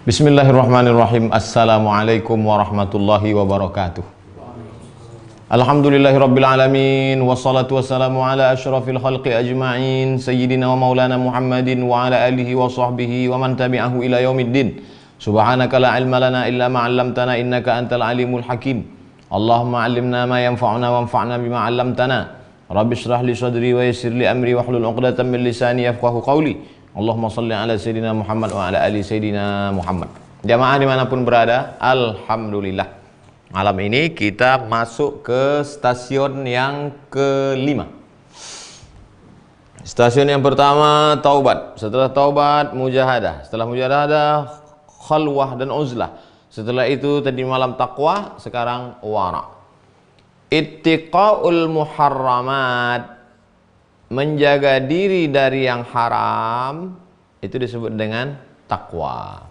Bismillahirrahmanirrahim. Assalamualaikum warahmatullahi wabarakatuh. Alhamdulillahirabbil alamin wassalatu wassalamu ala asyrafil khalqi ajma'in sayyidina wa maulana Muhammadin wa ala alihi wa sahbihi wa man tabi'ahu ila yaumiddin. Subhanaka la ilma lana illa ma 'allamtana innaka antal alimul hakim. Allahumma 'allimna ma yanfa'una wanfa'na bima 'allamtana. Rabbi shrah li sadri wa yassir li amri wahlul 'uqdatam min lisani yafqahu qawli. Allahumma salli ala Sayyidina Muhammad wa ala ali Sayyidina Muhammad. Jamaah dimanapun berada, Alhamdulillah. Malam ini kita masuk ke stasiun yang kelima. Stasiun yang pertama taubat. Setelah taubat mujahadah. Setelah mujahadah khalwah dan uzlah. Setelah itu tadi malam taqwa, sekarang wara. Ittiqaul muharramat, menjaga diri dari yang haram, itu disebut dengan takwa.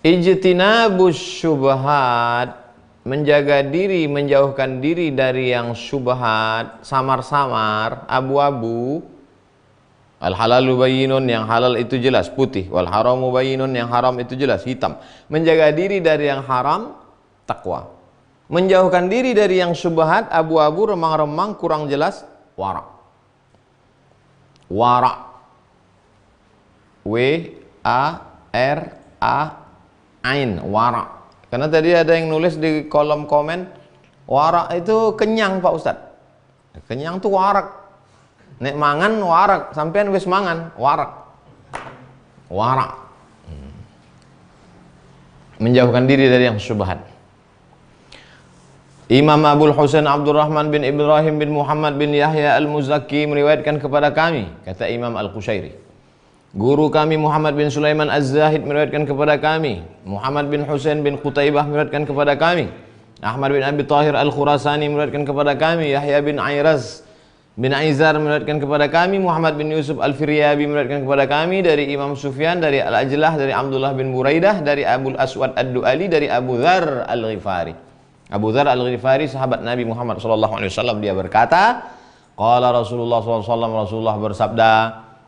Ijtinabus syubhat, menjaga diri, menjauhkan diri dari yang syubhat, samar-samar, abu-abu. Al halalu bayyinun, yang halal itu jelas putih, wal haramu bayyinun, yang haram itu jelas hitam. Menjaga diri dari yang haram, takwa. Menjauhkan diri dari yang syubhat, abu-abu, remang-remang, kurang jelas, wara. Wara, W-A-R-A Ain, wara. Karena tadi ada yang nulis di kolom komen, wara itu kenyang Pak Ustadz. Kenyang tuh warak. Nek mangan warak, sampean wis mangan warak. Wara. Menjauhkan diri dari yang syubhat. Imam Abul Husain Abdurrahman bin Ibrahim bin Muhammad bin Yahya Al-Muzakki meriwayatkan kepada kami, kata Imam Al-Qushairi, guru kami Muhammad bin Sulaiman Az-Zahid meriwayatkan kepada kami, Muhammad bin Husain bin Qutaibah meriwayatkan kepada kami, Ahmad bin Abi Tahir Al-Khurasani meriwayatkan kepada kami, Yahya bin Airaz bin Aizar meriwayatkan kepada kami, Muhammad bin Yusuf Al-Firyabi meriwayatkan kepada kami, dari Imam Sufyan, dari Al-Ajlah, dari Abdullah bin Buraidah, dari Abu Aswad Ad-Du'ali, dari Abu Dzar Al-Ghifari. Abu Dzar Al-Ghifari, sahabat Nabi Muhammad SAW, dia berkata, qala Rasulullah SAW, Rasulullah bersabda,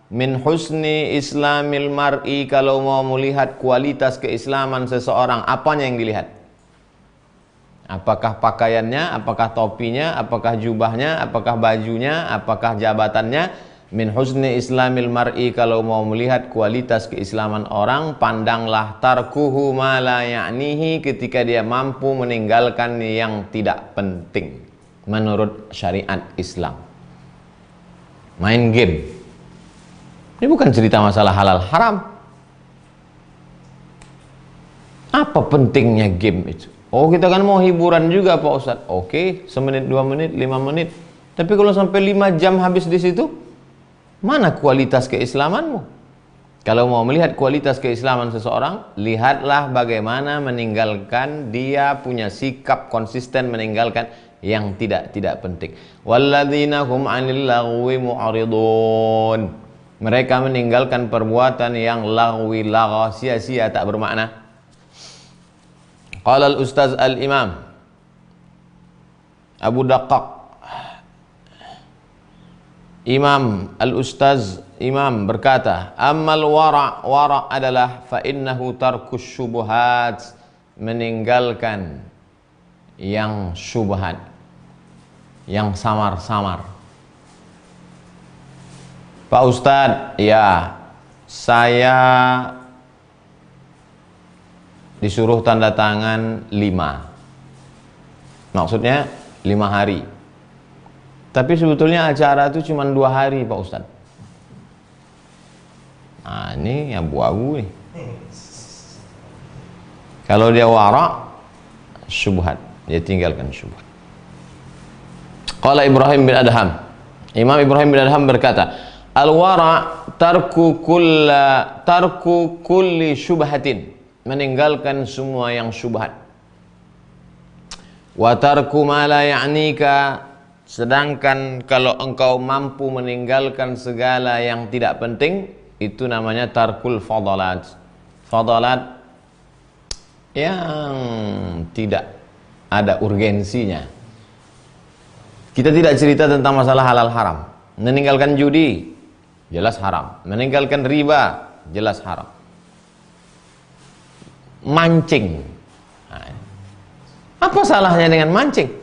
min husni islamil mar'i, kalau mau melihat kualitas keislaman seseorang, apanya yang dilihat? Apakah pakaiannya, apakah topinya, apakah jubahnya, apakah bajunya, apakah jabatannya? Min husni islamil mar'i, kalau mau melihat kualitas keislaman orang, pandanglah tarkuhu ma la ya'nihi, ketika dia mampu meninggalkan yang tidak penting menurut syariat Islam. Main game, ini bukan cerita masalah halal haram. Apa pentingnya game itu? Oh, kita kan mau hiburan juga Pak Ustadz. Oke, semenit, 2 menit, 5 menit. Tapi kalau sampai 5 jam habis di situ, mana kualitas keislamanmu? Kalau mau melihat kualitas keislaman seseorang, lihatlah bagaimana meninggalkan, dia punya sikap konsisten meninggalkan yang tidak penting. Walladzina hum 'anil lagwi mu'ridun, mereka meninggalkan perbuatan yang lagwi, lagha, sia-sia, tak bermakna. Qala al-ustaz al-imam Abu Daqqaq, Imam Al-Ustaz Imam berkata, ammal wara adalah fa innahu tarkus syubhat, meninggalkan yang syubhat, yang samar-samar. Pak Ustadz, ya, saya disuruh tanda tangan 5, maksudnya 5 hari. Tapi sebetulnya acara itu cuma 2 hari Pak Ustadz. Nah, ini abu-abu nih. Kalau dia wara, syubhat, dia tinggalkan syubhat. Qala Ibrahim bin Adham, Imam Ibrahim bin Adham berkata, al-wara tarku kulli syubhatin, meninggalkan semua yang syubhat. Wa tarku ma la ya'nika, sedangkan kalau engkau mampu meninggalkan segala yang tidak penting, itu namanya tarkul fadalat. Fadalat yang tidak ada urgensinya. Kita tidak cerita tentang masalah halal haram. Meninggalkan judi, jelas haram. Meninggalkan riba, jelas haram. mancing. Nah, apa salahnya dengan mancing?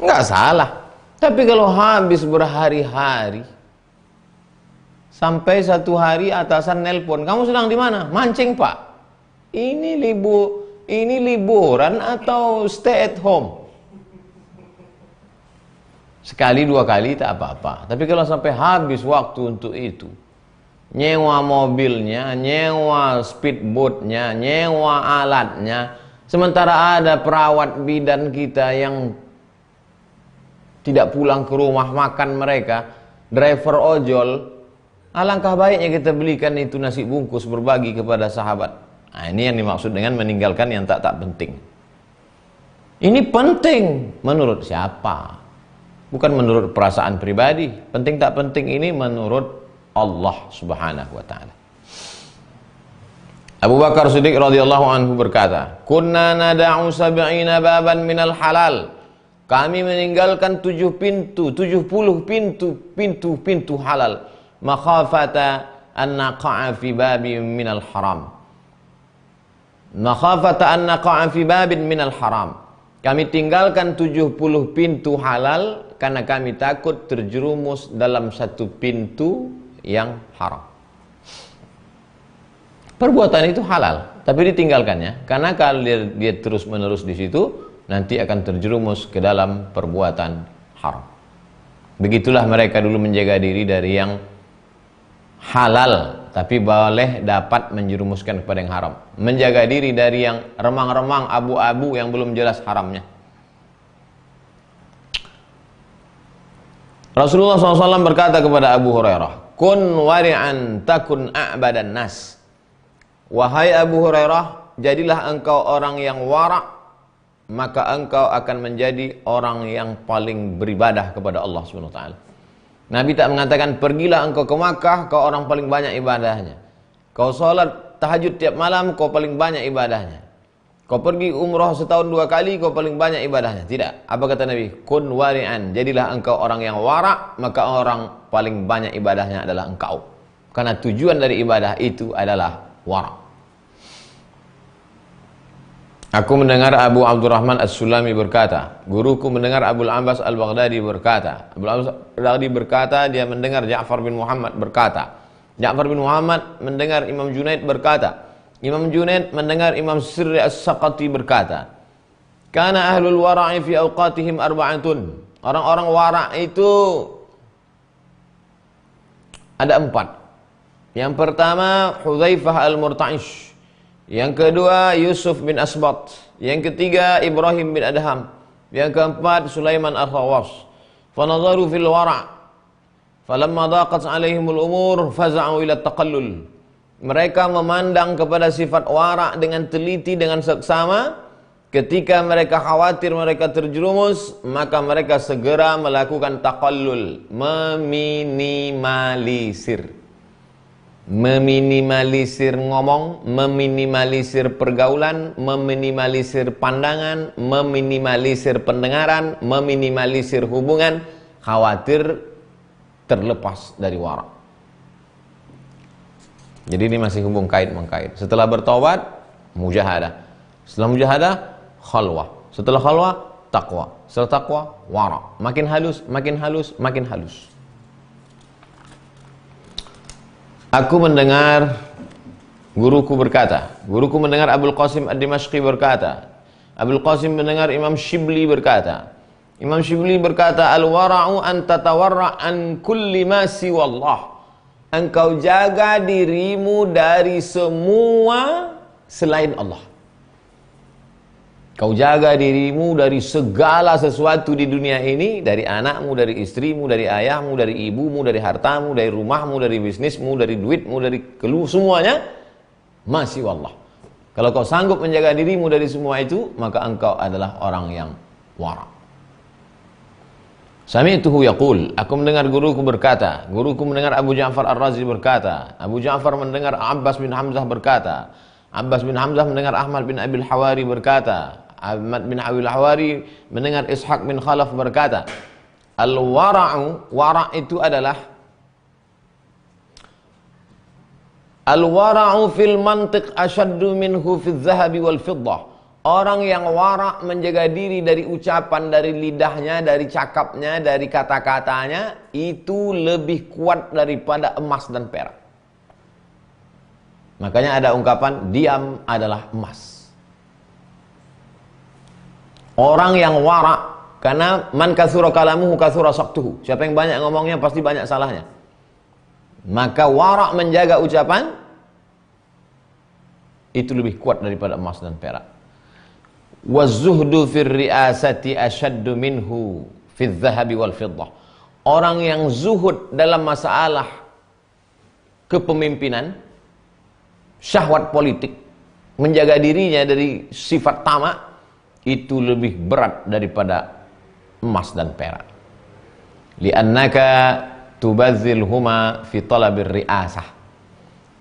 Enggak salah. Tapi kalau habis berhari-hari, sampai satu hari atasan nelpon, kamu sedang di mana? Mancing, Pak. Ini liburan atau stay at home? Sekali dua kali tak apa-apa. Tapi kalau sampai habis waktu untuk itu, nyewa mobilnya, nyewa speedboatnya, nyewa alatnya, sementara ada perawat bidan kita yang tidak pulang ke rumah makan mereka, driver ojol, alangkah baiknya kita belikan itu nasi bungkus berbagi kepada sahabat. Nah, ini yang dimaksud dengan meninggalkan yang tak penting. Ini penting menurut siapa? Bukan menurut perasaan pribadi. Penting tak penting ini menurut Allah Subhanahu wa taala. Abu Bakar Siddiq radhiyallahu anhu berkata, "Kunna nada'u sab'ina baban minal halal." Kami meninggalkan 70 pintu halal, makhafata an naqa'a fi babin minal haram. Makhafata an naqa'a fi babin minal haram. Kami tinggalkan 70 pintu halal karena kami takut terjerumus dalam satu pintu yang haram. Perbuatan itu halal, tapi ditinggalkannya karena kalau dia terus menerus di situ, nanti akan terjerumus ke dalam perbuatan haram. Begitulah mereka dulu menjaga diri dari yang halal, tapi boleh dapat menjerumuskan kepada yang haram. Menjaga diri dari yang remang-remang, abu-abu yang belum jelas haramnya. Rasulullah SAW berkata kepada Abu Hurairah, "Kun wari'an takun a'badan nas." Wahai Abu Hurairah, jadilah engkau orang yang wara', maka engkau akan menjadi orang yang paling beribadah kepada Allah Subhanahu wa taala. Nabi tak mengatakan pergilah engkau ke Makkah, kau orang paling banyak ibadahnya. Kau salat tahajud tiap malam, kau paling banyak ibadahnya. Kau pergi umrah setahun 2 kali, kau paling banyak ibadahnya. Tidak. Apa kata Nabi? Kun wari'an. Jadilah engkau orang yang wara', maka orang paling banyak ibadahnya adalah engkau. Karena tujuan dari ibadah itu adalah wara'. Aku mendengar Abu Abdurrahman As-Sulami berkata, guruku mendengar Abu Al-Abbas Al-Baghdadi berkata. Abu Al-Abbas Al-Baghdadi berkata, dia mendengar Ja'far bin Muhammad berkata. Ja'far bin Muhammad mendengar Imam Junaid berkata. Imam Junaid mendengar Imam Sirri As-Saqati berkata. Kana ahlul wara'i fi awqatihim arba'atun. Orang-orang wara' itu ada 4. Yang pertama Hudzaifah Al-Murta'ish. Yang kedua Yusuf bin Asbat. Yang ketiga Ibrahim bin Adham. Yang keempat Sulaiman Al-Khawas. Fanadharu fil wara'. Falamma daqat alaihimul umur faza'u ila taqallul. Mereka memandang kepada sifat wara' dengan teliti, dengan seksama. Ketika mereka khawatir mereka terjerumus, maka mereka segera melakukan taqallul, meminimalisir. Meminimalisir ngomong, meminimalisir pergaulan, meminimalisir pandangan, meminimalisir pendengaran, meminimalisir hubungan, khawatir terlepas dari wara'. Jadi ini masih hubung kait-mengkait. Setelah bertobat, mujahadah. Setelah mujahadah, khalwah. Setelah khalwah, taqwa. Setelah taqwa, wara'. Makin halus, makin halus, makin halus. Aku mendengar guruku berkata, guruku mendengar Abul Qasim Ad-Dimashqi berkata, Abul Qasim mendengar Imam Shibli berkata, Imam Shibli berkata, al-wara'u an tatawarra' an kulli ma siwallah. Engkau jaga dirimu dari semua selain Allah. Kau jaga dirimu dari segala sesuatu di dunia ini, dari anakmu, dari istrimu, dari ayahmu, dari ibumu, dari hartamu, dari rumahmu, dari bisnismu, dari duitmu, dari semuanya, masih wallah. Kalau kau sanggup menjaga dirimu dari semua itu, maka engkau adalah orang yang wara'. Sami'tuhu yaqul, aku mendengar guruku berkata, guruku mendengar Abu Ja'far Ar-Razi berkata, Abu Ja'far mendengar Abbas bin Hamzah berkata, Abbas bin Hamzah mendengar Ahmad bin Abil Hawari berkata, Ahmad bin Abil Hawari mendengar Ishaq bin Khalaf berkata, al-wara'u, wara' itu adalah Al-wara'u fil mantiq asyaddu minhu fil zahabi wal fiddah. Orang yang wara' menjaga diri dari ucapan, dari lidahnya, dari cakapnya, dari kata-katanya, itu lebih kuat daripada emas dan perak. Makanya ada ungkapan, diam adalah emas. Orang yang wara', karena man katsura kalamuhu katsura saqtuhu. Siapa yang banyak ngomongnya pasti banyak salahnya. Maka wara' menjaga ucapan itu lebih kuat daripada emas dan perak. Wazuhdu fir riasati asyaddu minhu fil zahabi wal fiddah. Orang yang zuhud dalam masalah kepemimpinan, syahwat politik, menjaga dirinya dari sifat tamak, itu lebih berat daripada emas dan perak. Li'annaka tubazzilhuma fi talabir riasah.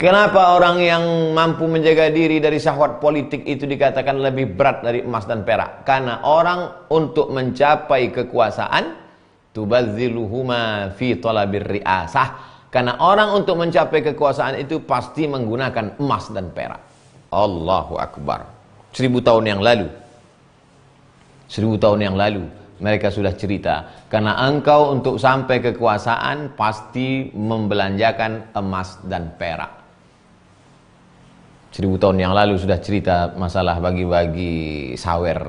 Kenapa orang yang mampu menjaga diri dari syahwat politik itu dikatakan lebih berat dari emas dan perak? Karena orang untuk mencapai kekuasaan, tubazziluhuma fi talabir riasah. Karena orang untuk mencapai kekuasaan itu pasti menggunakan emas dan perak. Allahu Akbar. 1000 tahun yang lalu. 1000 tahun yang lalu mereka sudah cerita, karena engkau untuk sampai kekuasaan pasti membelanjakan emas dan perak. 1000 tahun yang lalu sudah cerita masalah bagi-bagi sawer.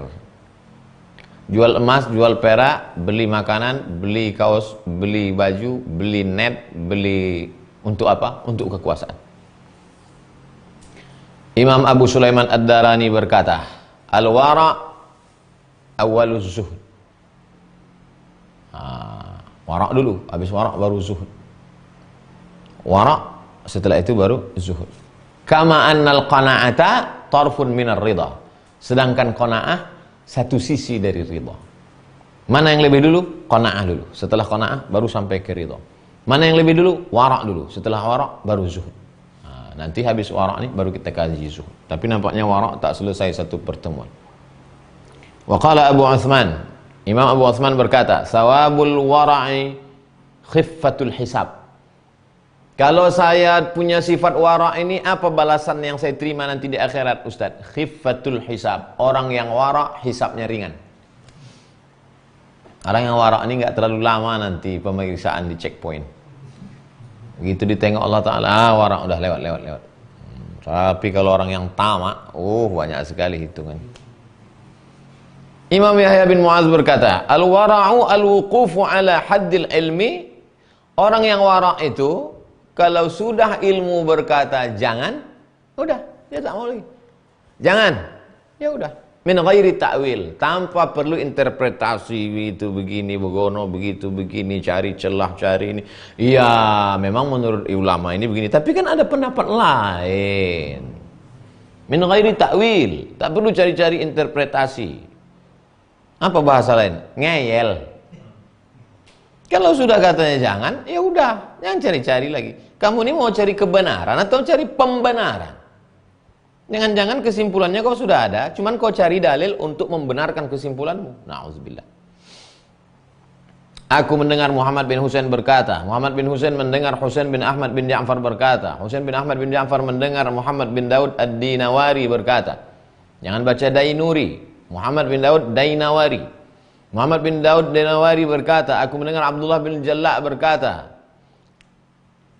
Jual emas, jual perak, beli makanan, beli kaos, beli baju, beli net, beli untuk apa? Untuk kekuasaan. Imam Abu Sulaiman Ad-Darani berkata, al-wara' awwaluz zuhud. Wara' dulu, habis wara' baru zuhud. Wara' setelah itu baru zuhud. Kama annal qana'ata tarfun minar ridha. Sedangkan qana'ah satu sisi dari ridha. Mana yang lebih dulu? Qana'ah dulu. Setelah qana'ah baru sampai ke ridha. Mana yang lebih dulu? Wara' dulu. Setelah wara' baru zuhud. Nanti habis wara' ini baru kita kaji zuhud. Tapi nampaknya wara' tak selesai satu pertemuan. Wa qala Abu Uthman, Imam Abu Uthman berkata, sawabul wara'i khiffatul hisab. Kalau saya punya sifat wara' ini, apa balasan yang saya terima nanti di akhirat, Ustaz? Khiffatul hisab. Orang yang wara' hisabnya ringan. Orang yang wara' ini enggak terlalu lama nanti pemeriksaan di checkpoint. Begitu ditengok Allah Ta'ala, wara' udah lewat. Tapi kalau orang yang tamak, banyak sekali hitungan. Imam Yahya bin Mu'adz berkata, al-wara'u al-wuqufu ala haddil ilmi. Orang yang wara' itu, kalau sudah ilmu berkata jangan, udah, dia tak mau lagi. Jangan, ya udah. Min ghairi ta'wil, tanpa perlu interpretasi, itu begini, begono, begitu, begini, cari celah, cari ini. Iya, memang menurut ulama ini begini, tapi kan ada pendapat lain. Min ghairi ta'wil, tak perlu cari-cari interpretasi. Apa bahasa lain? Ngeyel. Kalau sudah katanya jangan, ya udah, jangan cari-cari lagi. Kamu ini mau cari kebenaran atau cari pembenaran? Jangan-jangan kesimpulannya kau sudah ada, cuman kau cari dalil untuk membenarkan kesimpulanmu. Na'udzubillah. Aku mendengar Muhammad bin Husain berkata, Muhammad bin Husain mendengar Husain bin Ahmad bin Ja'far berkata, Husain bin Ahmad bin Ja'far mendengar Muhammad bin Daud Ad-Dinawari berkata. Jangan baca Dainuri, Muhammad bin Daud Dainawari. Muhammad bin Daud Dainawari berkata, aku mendengar Abdullah bin Al-Jalla' berkata.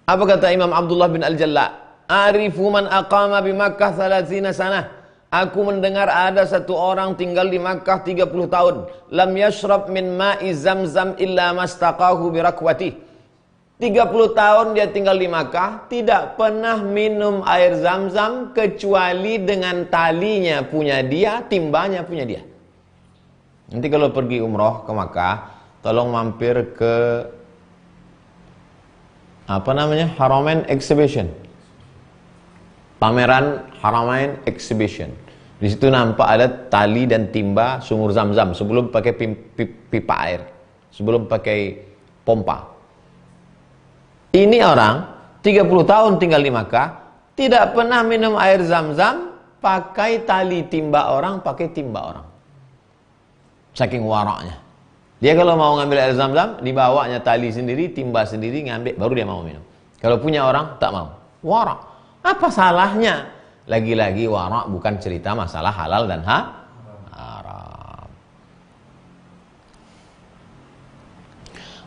Apa kata Imam Abdullah bin Al-Jalla'? Arifu man aqama bi Makkah 30 sanah. Aku mendengar ada satu orang tinggal di Makkah 30 tahun. Lam yashrab min ma'i zamzam illa mastaqahu bi rakwatih. 30 tahun dia tinggal di Makkah, tidak pernah minum air zam-zam kecuali dengan talinya punya dia, timbanya punya dia. Nanti kalau pergi umroh ke Makkah, tolong mampir ke Haramain Exhibition. Pameran Haramain Exhibition. Di situ nampak ada tali dan timba sumur zam-zam sebelum pakai pipa air, sebelum pakai pompa. Ini orang 30 tahun tinggal di Makkah, tidak pernah minum air zam-zam pakai tali timba orang, pakai timba orang. Saking waraknya. Dia kalau mau ngambil air zam-zam, dibawanya tali sendiri, timba sendiri, ngambil, baru dia mau minum. Kalau punya orang, tak mau. Warak. Apa salahnya? Lagi-lagi wara' bukan cerita masalah halal dan haram.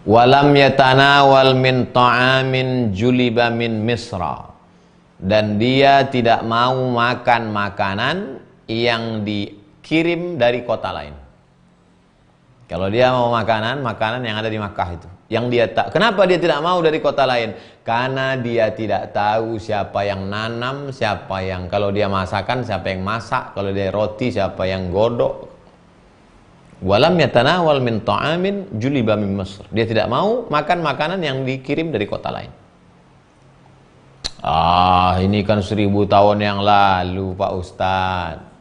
Walam yatanawal min ta'amin juliba min Misra. Dan dia tidak mau makan makanan yang dikirim dari kota lain. Kalau dia mau makanan yang ada di Makkah itu. Yang dia kenapa dia tidak mau dari kota lain? Karena dia tidak tahu siapa yang nanam, siapa yang, kalau dia masakan siapa yang masak, kalau dia roti siapa yang godok. Walam yatanawal min ta'amin juliba min Mesr. Dia tidak mau makan makanan yang dikirim dari kota lain. Ini kan 1000 tahun yang lalu, Pak Ustadz.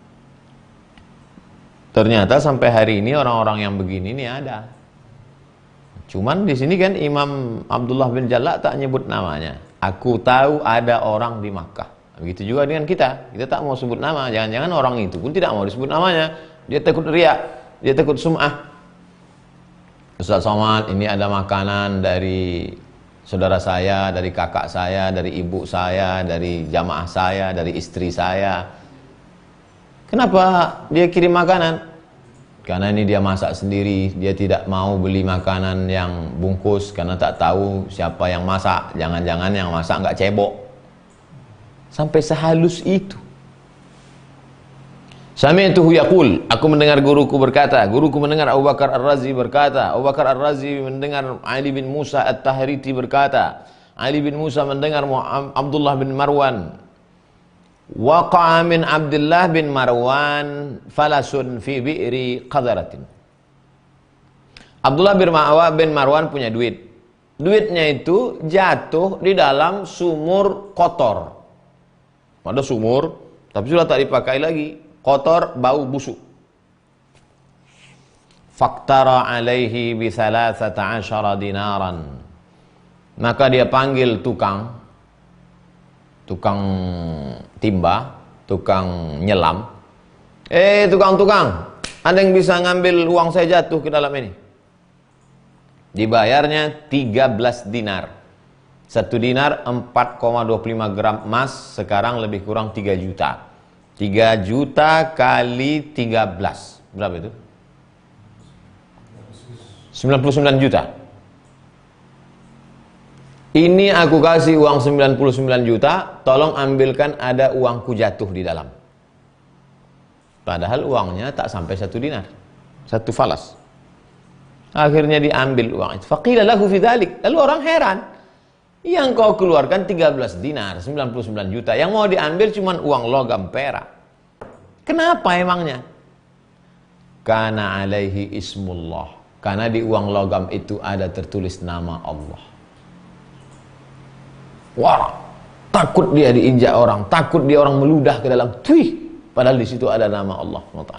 Ternyata sampai hari ini orang-orang yang begini ini ada. Cuman di sini kan Imam Abdullah bin Jalak tak nyebut namanya. Aku tahu ada orang di Makkah. Begitu juga dengan kita. Kita tak mau sebut nama. Jangan-jangan orang itu pun tidak mau disebut namanya. Dia takut riak, dia takut sum'ah. Ustaz Somad, ini ada makanan dari saudara saya, dari kakak saya, dari ibu saya, dari jamaah saya, dari istri saya. Kenapa dia kirim makanan? Karena ini dia masak sendiri. Dia tidak mau beli makanan yang bungkus karena tak tahu siapa yang masak. Jangan-jangan yang masak nggak cebok. Sampai sehalus itu. Sami'tuhu yaqul, aku mendengar guruku berkata, guruku mendengar Abu Bakar Ar-Razi berkata, Abu Bakar Ar-Razi mendengar Ali bin Musa At-Tahriti berkata, Ali bin Musa mendengar Abdullah bin Marwan. Waqa'a min Abdullah bin Marwan falasun fi bi'ri qadaratin. Abdullah bin Marwan punya duit. Duitnya itu jatuh di dalam sumur kotor. Ada sumur, tapi sudah tak dipakai lagi. Kotor, bau busuk. Faktara alaihi bi 13 dinaran. Maka dia panggil tukang timba, tukang nyelam. Tukang, ada yang bisa ngambil uang saya jatuh ke dalam ini? Dibayarnya 13 dinar. 1 dinar 4,25 gram emas, sekarang lebih kurang 3 juta. 3 juta kali 13. Berapa itu? 99 juta. Ini aku kasih uang 99 juta, tolong ambilkan, ada uangku jatuh di dalam. Padahal uangnya tak sampai 1 dinar. 1 falas. Akhirnya diambil uang itu. Faqila lahu fi dzalik. Lalu orang heran. Yang kau keluarkan 13 dinar, 99 juta. Yang mau diambil cuma uang logam perak. Kenapa emangnya? Kana alaihi ismullah. Karena di uang logam itu ada tertulis nama Allah. Wah, takut dia diinjak orang, takut dia orang meludah ke dalam. Padahal di situ ada nama Allah SWT.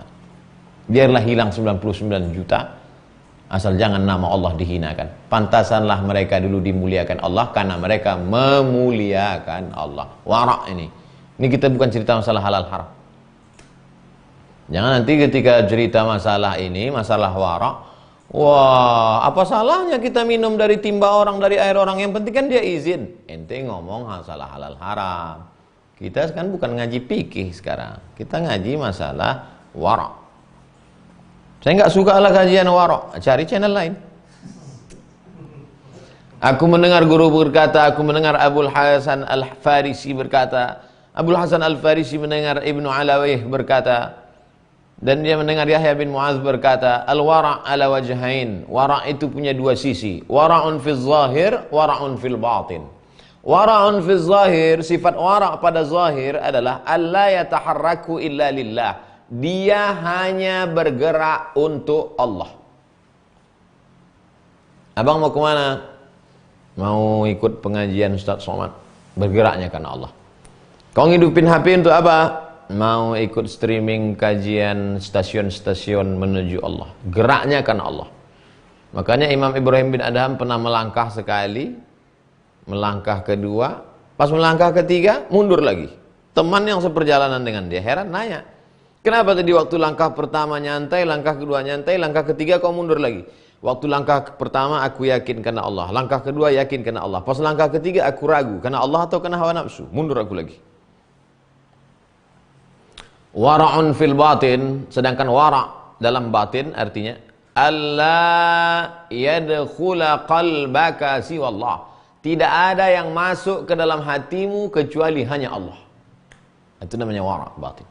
Biarlah hilang 99 juta, asal jangan nama Allah dihinakan. Pantasanlah mereka dulu dimuliakan Allah karena mereka memuliakan Allah. Wara' ini. Ini kita bukan cerita masalah halal haram. Jangan nanti ketika cerita masalah ini, masalah wara', wah, apa salahnya kita minum dari timba orang, dari air orang? Yang penting kan dia izin. Ente ngomong masalah halal haram. Kita kan bukan ngaji fikih sekarang. Kita ngaji masalah wara'. Saya nggak suka lah kajian wara'. Cari channel lain. Aku mendengar guru berkata, aku mendengar Abul Hasan Al-Farisi berkata, Abul Hasan Al-Farisi mendengar Ibnu Alawiyh berkata, dan dia mendengar Yahya bin Mu'adz berkata, al-wara' ala wajhain. Wara' itu punya 2 sisi. Wara'un fil zahir, wara'un fil batin. Wara'un fil zahir, sifat wara' pada zahir adalah alla yataharraku illa lillah. Dia hanya bergerak untuk Allah. Abang mau kemana? Mau ikut pengajian Ustaz Somad. Bergeraknya karena Allah. Kau ngidupin HP untuk apa? Mau ikut streaming kajian stasiun-stasiun menuju Allah. Geraknya karena Allah. Makanya Imam Ibrahim bin Adham pernah melangkah sekali, melangkah kedua, pas melangkah ketiga mundur lagi. Teman yang seperjalanan dengan dia heran nanya, kenapa tadi waktu langkah pertama nyantai, langkah kedua nyantai, langkah ketiga kau mundur lagi? Waktu langkah pertama aku yakin karena Allah, langkah kedua yakin karena Allah, pas langkah ketiga aku ragu karena Allah atau karena hawa nafsu, mundur aku lagi. Wara'un fil batin, sedangkan wara' dalam batin artinya alla yadkhula qalbaka siwallah. Tidak ada yang masuk ke dalam hatimu kecuali hanya Allah. Itu namanya wara' batin.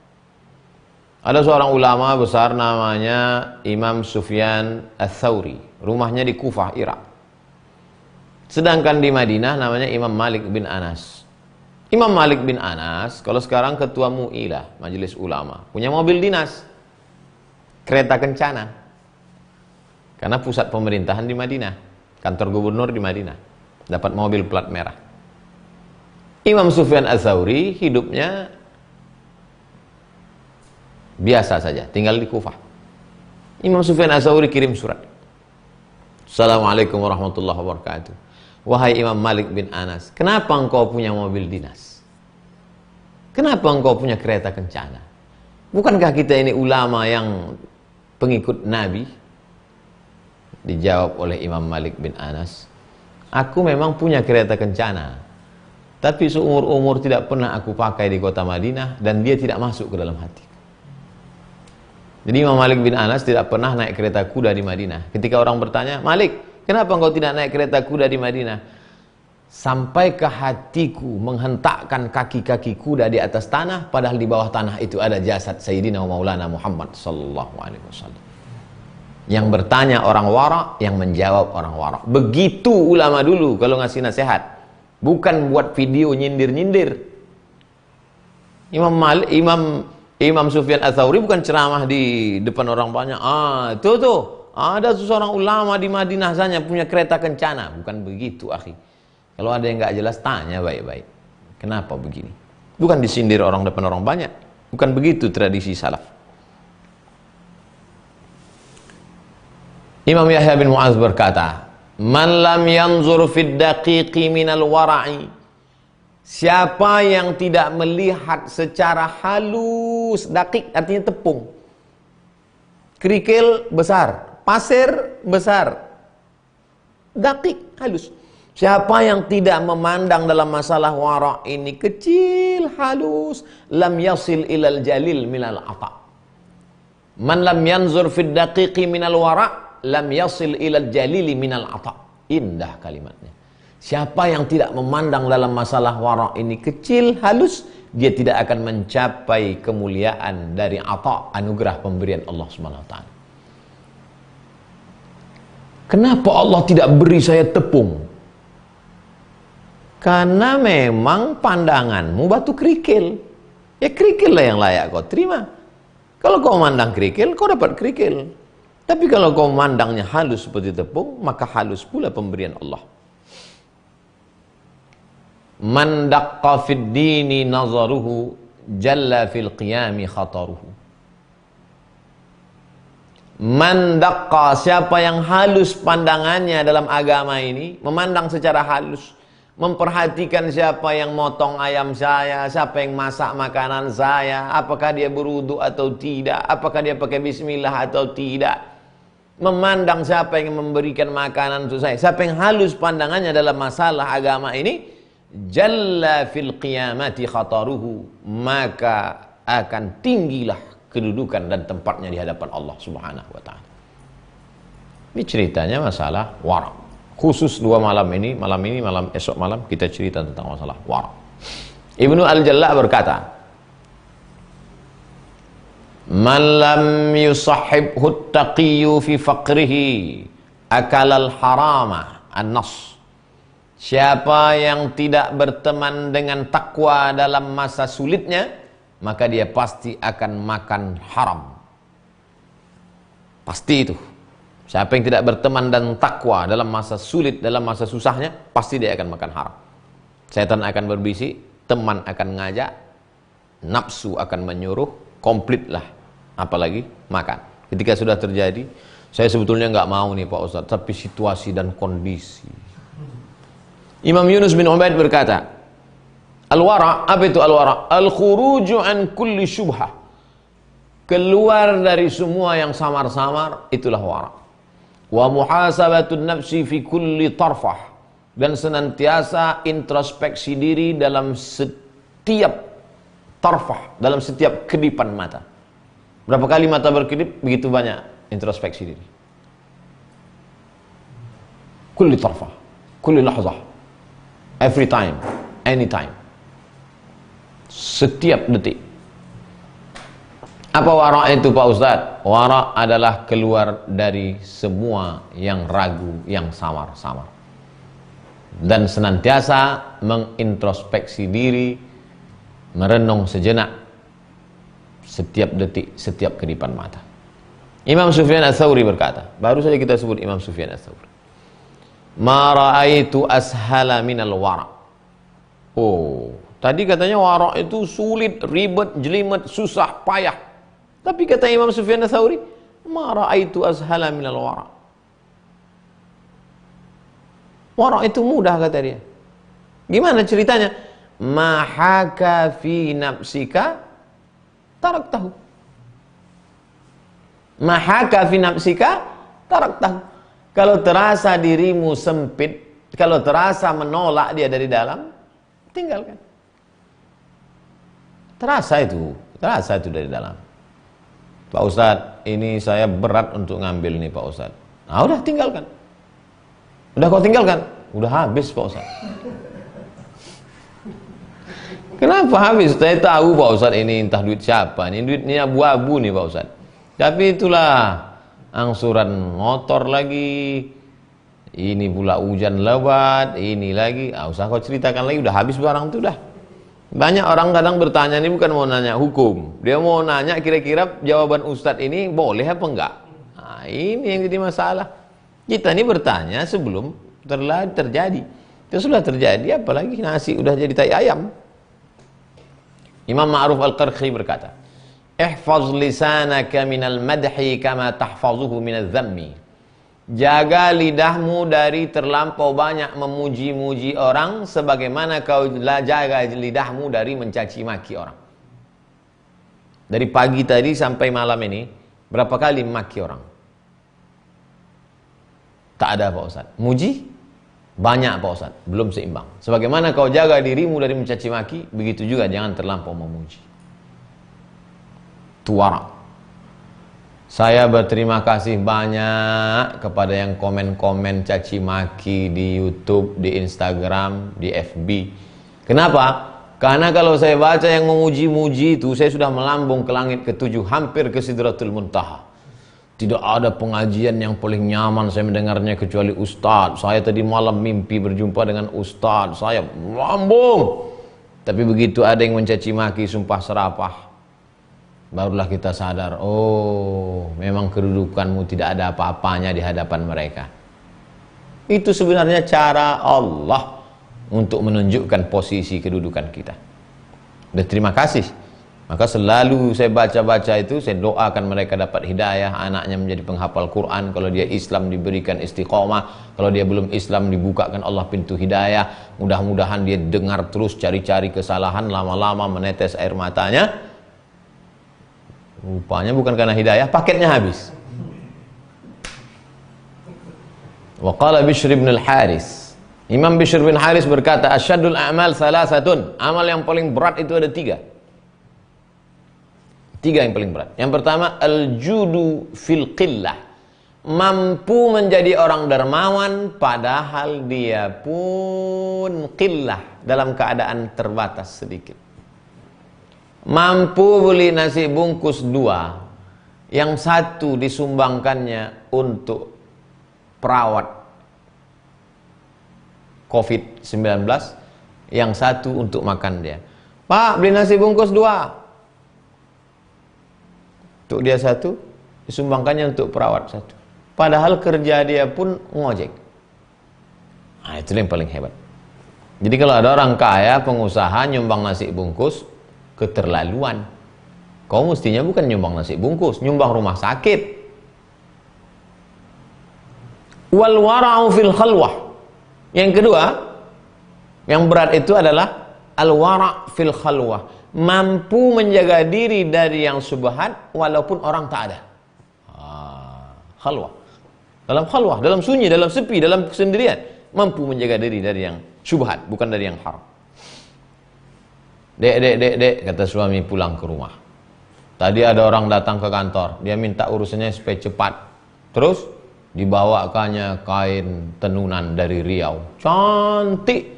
Ada seorang ulama besar namanya Imam Sufyan Ats-Tsauri. Rumahnya di Kufah, Irak. Sedangkan di Madinah namanya Imam Malik bin Anas. Imam Malik bin Anas, kalau sekarang ketua MUI lah, Majelis Ulama. Punya mobil dinas. Kereta kencana. Karena pusat pemerintahan di Madinah. Kantor gubernur di Madinah. Dapat mobil plat merah. Imam Sufyan Ats-Tsauri hidupnya biasa saja, tinggal di Kufah. Imam Sufyan Ats-Tsauri kirim surat. Assalamualaikum warahmatullahi wabarakatuh. Wahai Imam Malik bin Anas, kenapa engkau punya mobil dinas? Kenapa engkau punya kereta kencana? Bukankah kita ini ulama yang pengikut Nabi? Dijawab oleh Imam Malik bin Anas, aku memang punya kereta kencana, tapi seumur-umur tidak pernah aku pakai di kota Madinah dan dia tidak masuk ke dalam hati. Jadi Imam Malik bin Anas tidak pernah naik kereta kuda di Madinah. Ketika orang bertanya, Malik, kenapa engkau tidak naik kereta kuda di Madinah? Sampai ke hatiku menghentakkan kaki-kaki kuda di atas tanah, padahal di bawah tanah itu ada jasad Sayyidina Maulana Muhammad sallallahu alaihi wasallam. Yang bertanya orang wara, yang menjawab orang wara. Begitu ulama dulu kalau ngasih nasihat. Bukan buat video nyindir-nyindir. Imam Sufyan Ats-Tsauri bukan ceramah di depan orang banyak. Tuh, ada seorang ulama di Madinah saja punya kereta kencana. Bukan begitu, akhi. Kalau ada yang nggak jelas, tanya baik-baik. Kenapa begini? Bukan disindir orang depan orang banyak. Bukan begitu tradisi salaf. Imam Yahya bin Mu'adz berkata, Man lam yanzur fid daqiqi minal wara'i. Siapa yang tidak melihat secara halus, dakik artinya tepung, kerikil besar, pasir besar, dakik halus. Siapa yang tidak memandang dalam masalah wara' ini kecil, halus, lam yasil ilal jalil minal ata. Man lam yanzur fid daqiqi minal wara' lam yasil ilal jalili minal ata. Indah kalimatnya. Siapa yang tidak memandang dalam masalah wara' ini kecil, halus, dia tidak akan mencapai kemuliaan dari ata, anugerah pemberian Allah Subhanahu wa taala. Kenapa Allah tidak beri saya tepung? Karena memang pandanganmu batu kerikil. Ya kerikil lah yang layak kau terima. Kalau kau memandang kerikil, kau dapat kerikil. Tapi kalau kau memandangnya halus seperti tepung, maka halus pula pemberian Allah. Man daqqa fid dini nazaruhu jalla fil qiyami khataruhu. Man daqqa, siapa yang halus pandangannya dalam agama ini, memandang secara halus, memperhatikan siapa yang motong ayam saya, siapa yang masak makanan saya, apakah dia berwudu atau tidak, apakah dia pakai bismillah atau tidak, memandang siapa yang memberikan makanan untuk saya, siapa yang halus pandangannya dalam masalah agama ini, jalla fil qiyamati khataruhu, maka akan tinggilah kedudukan dan tempatnya di hadapan Allah Subhanahu wa taala. Ini ceritanya masalah wara'. Khusus dua malam ini, malam esok malam kita cerita tentang masalah wara'. Ibnu Al-Jalla berkata, Man lam yusahibhu taqiyyu fi faqrihi akalal harama an-nas. Siapa yang tidak berteman dengan takwa dalam masa sulitnya, maka dia pasti akan makan haram. Pasti itu. Siapa yang tidak berteman dan takwa dalam masa sulit, dalam masa susahnya, pasti dia akan makan haram. Setan akan berbisik, teman akan ngajak, nafsu akan menyuruh, komplitlah. Apalagi makan. Ketika sudah terjadi, saya sebetulnya nggak mau nih Pak Ustadz, tapi situasi dan kondisi. Imam Yunus bin Ubaid berkata, Al-wara', apa itu al-wara'? Al-khuruju an kulli syubhah. Keluar dari semua yang samar-samar, itulah wara'. Wa muhasabatun nafsi fi kulli tarfah, dan senantiasa introspeksi diri dalam setiap tarfah, dalam setiap kedipan mata. Berapa kali mata berkedip, begitu banyak introspeksi diri. Kulli tarfah, kulli lahzah, every time, anytime, setiap detik. Apa wara' itu Pak Ustadz? Wara' adalah keluar dari semua yang ragu, yang samar-samar, dan senantiasa mengintrospeksi diri, merenung sejenak setiap detik, setiap kedipan mata. Imam Sufyan Ats-Tsauri berkata, baru saja kita sebut Imam Sufyan Ats-Tsauri, ma ra'aitu ashala minal wara'. Oh, tadi katanya wara' itu sulit, ribet, jelimet, susah, payah. Tapi kata Imam Sufyan Ats-Tsauri, ma ra'aitu ashala minal wara'. Wara' itu mudah kata dia. Gimana ceritanya? Ma haka fi nafsika taraktahu. Ma haka fi nafsika taraktahu. Kalau terasa dirimu sempit, kalau terasa menolak dia dari dalam, tinggalkan. Terasa itu dari dalam. Pak Ustadz, ini saya berat untuk ngambil nih Pak Ustadz. Nah udah tinggalkan. Udah kau tinggalkan? Udah habis Pak Ustadz. Kenapa habis? Saya tahu Pak Ustadz ini entah duit siapa. Ini duitnya abu-abu nih Pak Ustadz. Tapi itulah, angsuran motor lagi, ini pula hujan lebat, ini lagi. Usah kau ceritakan lagi, udah habis barang itu dah. Banyak orang kadang bertanya, ini bukan mau nanya hukum, dia mau nanya kira-kira jawaban Ustadz ini boleh apa enggak. Nah, ini yang jadi masalah. Kita ini bertanya sebelum terjadi. Itu sudah terjadi, apalagi nasi udah jadi tai ayam. Imam Ma'ruf Al-Qarhi berkata, ihfaz lisanaka minal madhi kama tahfazuhu minal dhammi. Jaga lidahmu dari terlampau banyak memuji-muji orang, sebagaimana kau jaga lidahmu dari mencaci maki orang. Dari pagi tadi sampai malam ini, berapa kali maki orang? Tak ada Pak Ustadz. Muji? Banyak Pak Ustadz. Belum seimbang. Sebagaimana kau jaga dirimu dari mencaci maki, begitu juga jangan terlampau memuji. Tuara. Saya berterima kasih banyak kepada yang komen-komen caci maki di YouTube, di Instagram, di FB. Kenapa? Karena kalau saya baca yang memuji-muji itu, saya sudah melambung ke langit ketujuh, hampir ke Sidratul Muntaha. Tidak ada pengajian yang paling nyaman saya mendengarnya kecuali Ustadz. Saya tadi malam mimpi berjumpa dengan Ustadz. Saya melambung. Tapi begitu ada yang mencaci maki, sumpah serapah, barulah kita sadar, oh memang kedudukanmu tidak ada apa-apanya di hadapan mereka. Itu sebenarnya cara Allah untuk menunjukkan posisi kedudukan kita. Dan terima kasih. Maka selalu saya baca-baca itu, saya doakan mereka dapat hidayah, anaknya menjadi penghafal Quran. Kalau dia Islam diberikan istiqomah, kalau dia belum Islam dibukakan Allah pintu hidayah. Mudah-mudahan dia dengar terus, cari-cari kesalahan, lama-lama menetes air matanya. Rupanya bukan karena hidayah, paketnya habis. Wa qala Bishr bin al-Haris, Imam Bishr bin Haris berkata, asyadul a'mal salasatun. Amal yang paling berat itu ada tiga. Tiga yang paling berat. Yang pertama, al-judu fil qillah. Mampu menjadi orang dermawan padahal dia pun qillah, dalam keadaan terbatas sedikit. Mampu beli nasi bungkus 2, yang satu disumbangkannya untuk perawat COVID-19, yang satu untuk makan dia. Pak, beli nasi bungkus 2. Untuk dia satu, disumbangkannya untuk perawat satu. Padahal kerja dia pun ngojek. Nah, itu yang paling hebat. Jadi kalau ada orang kaya, pengusaha nyumbang nasi bungkus, keterlaluan. Kau mestinya bukan nyumbang nasi bungkus, nyumbang rumah sakit. Wal wara'u fil khalwah. Yang kedua, yang berat itu adalah al wara' fil khalwah. Mampu menjaga diri dari yang subhat walaupun orang tak ada. Khalwah. dalam khalwah, dalam sunyi, dalam sepi, dalam kesendirian, mampu menjaga diri dari yang syubhat, bukan dari yang haram. Dek, kata suami pulang ke rumah. Tadi ada orang datang ke kantor, dia minta urusannya supaya cepat. Terus dibawakannya kain tenunan dari Riau, cantik.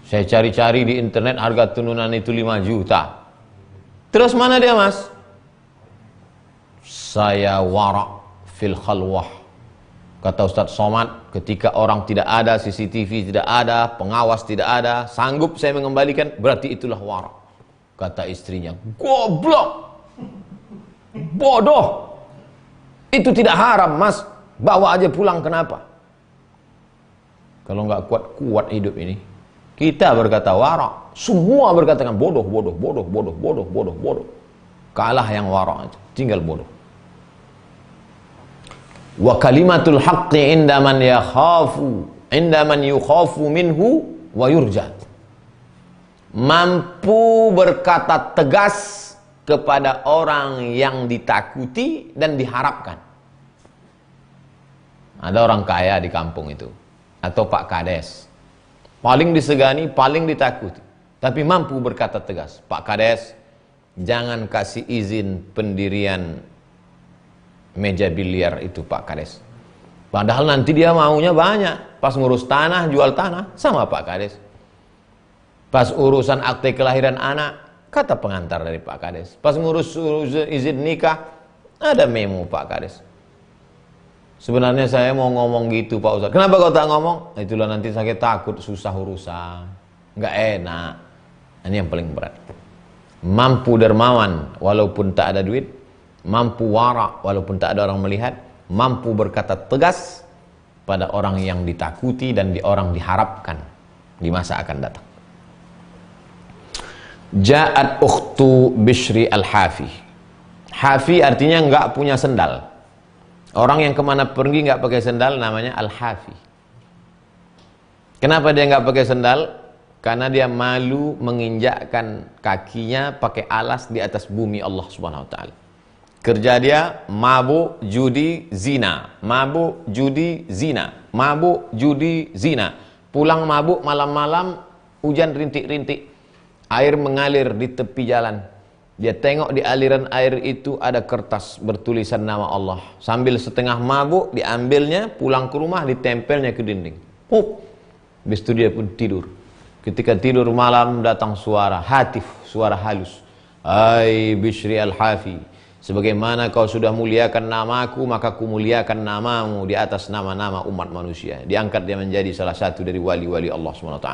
Saya cari-cari di internet, harga tenunan itu 5 juta. Terus mana dia, Mas? Saya wara' fil khalwah. Kata Ustaz Somad, ketika orang tidak ada, CCTV tidak ada, pengawas tidak ada, sanggup saya mengembalikan, berarti itulah wara'. Kata istrinya, goblok, bodoh, itu tidak haram, Mas, bawa aja pulang, kenapa? Kalau nggak kuat hidup ini. Kita berkata wara', semua berkatakan bodoh. Kalah yang wara' itu, tinggal bodoh. Wa kalimatul haqqi inda man yukhafu minhu wa yurja. Mampu berkata tegas kepada orang yang ditakuti dan diharapkan. Ada orang kaya di kampung itu, atau Pak Kades, paling disegani, paling ditakuti, tapi mampu berkata tegas, Pak Kades, jangan kasih izin pendirian meja biliar itu, Pak Kades. Padahal nanti dia maunya banyak. Pas ngurus tanah, jual tanah, sama Pak Kades. Pas urusan akte kelahiran anak, kata pengantar dari Pak Kades. Pas ngurus izin nikah, ada memo Pak Kades. Sebenarnya saya mau ngomong gitu, Pak Ustaz. Kenapa kau tak ngomong? Itulah nanti saya takut susah urusan, nggak enak. Ini yang paling berat. Mampu dermawan walaupun tak ada duit, mampu wara' walaupun tak ada orang melihat, mampu berkata tegas pada orang yang ditakuti dan orang diharapkan di masa akan datang. Ja'at ukhtu Bishri al-Hafi. Hafi artinya enggak punya sendal. Orang yang kemana pergi enggak pakai sendal namanya al-Hafi. Kenapa dia enggak pakai sendal? Karena dia malu menginjakkan kakinya pakai alas di atas bumi Allah Subhanahu wa taala. Kerja dia mabuk, judi, zina. Mabuk, judi, zina. Mabuk, judi, zina. Pulang mabuk malam-malam, hujan rintik-rintik. Air mengalir di tepi jalan. Dia tengok di aliran air itu ada kertas bertulisan nama Allah. Sambil setengah mabuk, diambilnya, pulang ke rumah, ditempelnya ke dinding. Habis itu dia pun tidur. Ketika tidur malam datang suara hatif, suara halus. Hai Bishri al-Hafi, sebagaimana kau sudah muliakan namaku, maka ku muliakan namamu di atas nama-nama umat manusia. Diangkat dia menjadi salah satu dari wali-wali Allah SWT.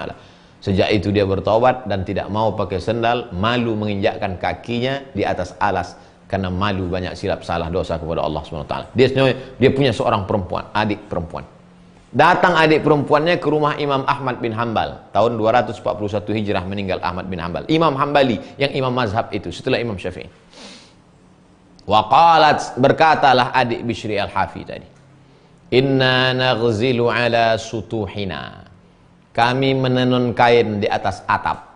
Sejak itu dia bertobat dan tidak mau pakai sendal, malu menginjakkan kakinya di atas alas karena malu banyak silap salah dosa kepada Allah SWT. Dia punya seorang perempuan, adik perempuan. Datang adik perempuannya ke rumah Imam Ahmad bin Hanbal. Tahun 241 Hijrah meninggal Ahmad bin Hanbal. Imam Hanbali yang imam mazhab itu setelah Imam Syafi'i. Waqalat, berkatalah adik Bishri al-Hafi tadi, inna naghzilu ala sutuhina, kami menenun kain di atas atap.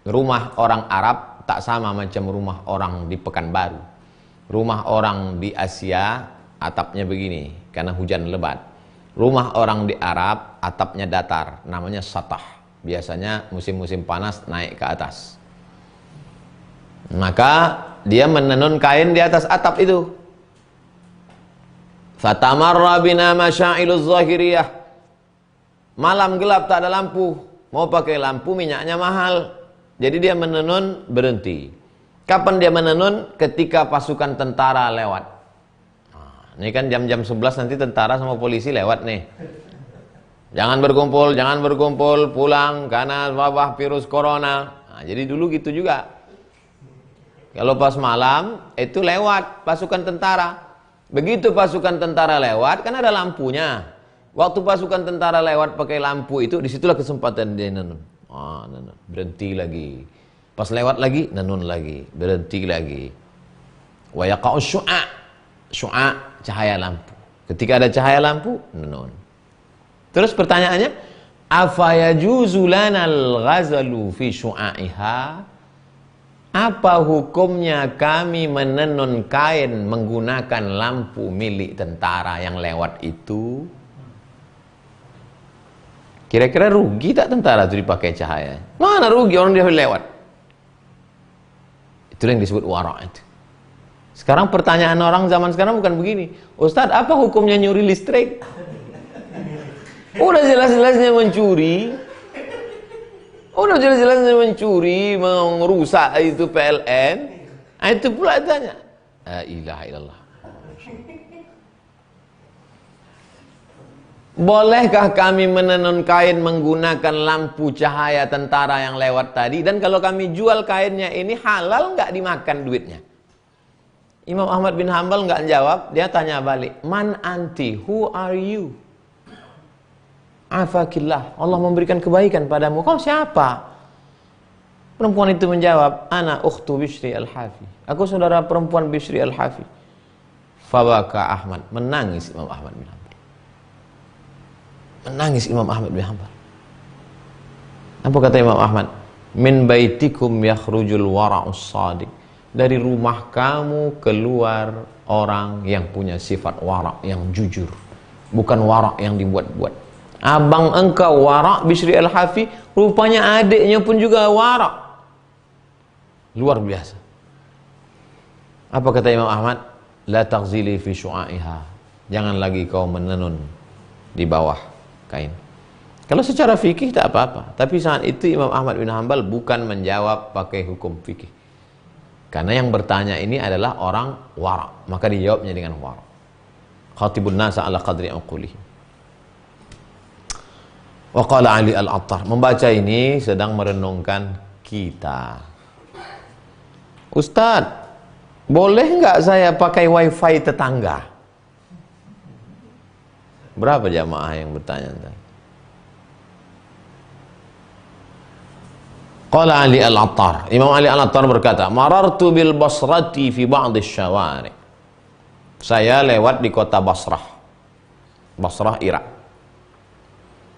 Rumah orang Arab tak sama macam rumah orang di Pekanbaru. Rumah orang di Asia atapnya begini karena hujan lebat. Rumah orang di Arab atapnya datar, namanya satah. Biasanya musim-musim panas naik ke atas. Maka dia menenun kain di atas atap itu. Fatamarra bina masyailuz zahiriyah. Malam gelap tak ada lampu. Mau pakai lampu minyaknya mahal. Jadi dia menenun berhenti. Kapan dia menenun? Ketika pasukan tentara lewat. Nah, ini kan jam-jam 11 nanti tentara sama polisi lewat nih. Jangan berkumpul, pulang karena wabah virus corona. Nah, jadi dulu gitu juga. Kalau pas malam itu lewat pasukan tentara. Begitu pasukan tentara lewat kan ada lampunya. Waktu pasukan tentara lewat pakai lampu itu, disitulah kesempatan dia nenun. Nenun. Berhenti lagi. Pas lewat lagi, nenun lagi. Berhenti lagi. Wa yaqa'u syu'a. Syu'a, cahaya lampu. Ketika ada cahaya lampu, nenun. Terus pertanyaannya, afa yajuzu lana al-ghazalu fi syu'aiha? Apa hukumnya kami menenun kain menggunakan lampu milik tentara yang lewat itu? Kira-kira rugi tak tentara itu dipakai cahaya? Mana rugi, orang dia lewat. Itu yang disebut warak itu. Sekarang pertanyaan orang zaman sekarang bukan begini. Ustadz, apa hukumnya nyuri listrik? Udah jelas-jelasnya mencuri. Udah jelas-jelasnya mencuri, merusak itu PLN. Nah, itu pula tanya. La ilaha illallah. Bolehkah kami menenun kain menggunakan lampu cahaya tentara yang lewat tadi? Dan kalau kami jual kainnya ini halal nggak dimakan duitnya? Imam Ahmad bin Hanbal nggak jawab, dia tanya balik, man anti, who are you? Afakillah, Allah memberikan kebaikan padamu. Kau siapa? Perempuan itu menjawab, ana ukhtu Bishri al-Hafi. Aku saudara perempuan Bishri al-Hafi. Fabaka Ahmad, menangis Imam Ahmad bin Hanbal. Menangis Imam Ahmad bin Hanbal. Apa kata Imam Ahmad? Min baitikum yakhrujul wara'us shadiq. Dari rumah kamu keluar orang yang punya sifat warak, yang jujur. Bukan warak yang dibuat-buat. Abang engkau warak, Bishri al-Hafi, rupanya adiknya pun juga warak. Luar biasa. Apa kata Imam Ahmad? La taghzili fi syu'aiha. Jangan lagi kau menenun di bawah kain. Kalau secara fikih tak apa-apa, tapi saat itu Imam Ahmad bin Hanbal bukan menjawab pakai hukum fikih. Karena yang bertanya ini adalah orang warak, maka dijawabnya dengan warak. Khatibun nasa ala qadri uqulihim. Wa qala Ali al-Attar, membaca ini sedang merenungkan kita. Ustadz, boleh nggak saya pakai wifi tetangga? Berapa jamaah yang bertanya? Qala Ali al-Attar, Imam Ali al-Attar berkata, marartu bil Basrati fi ba'd asy-syawari. Saya lewat di kota Basrah. Basrah, Irak.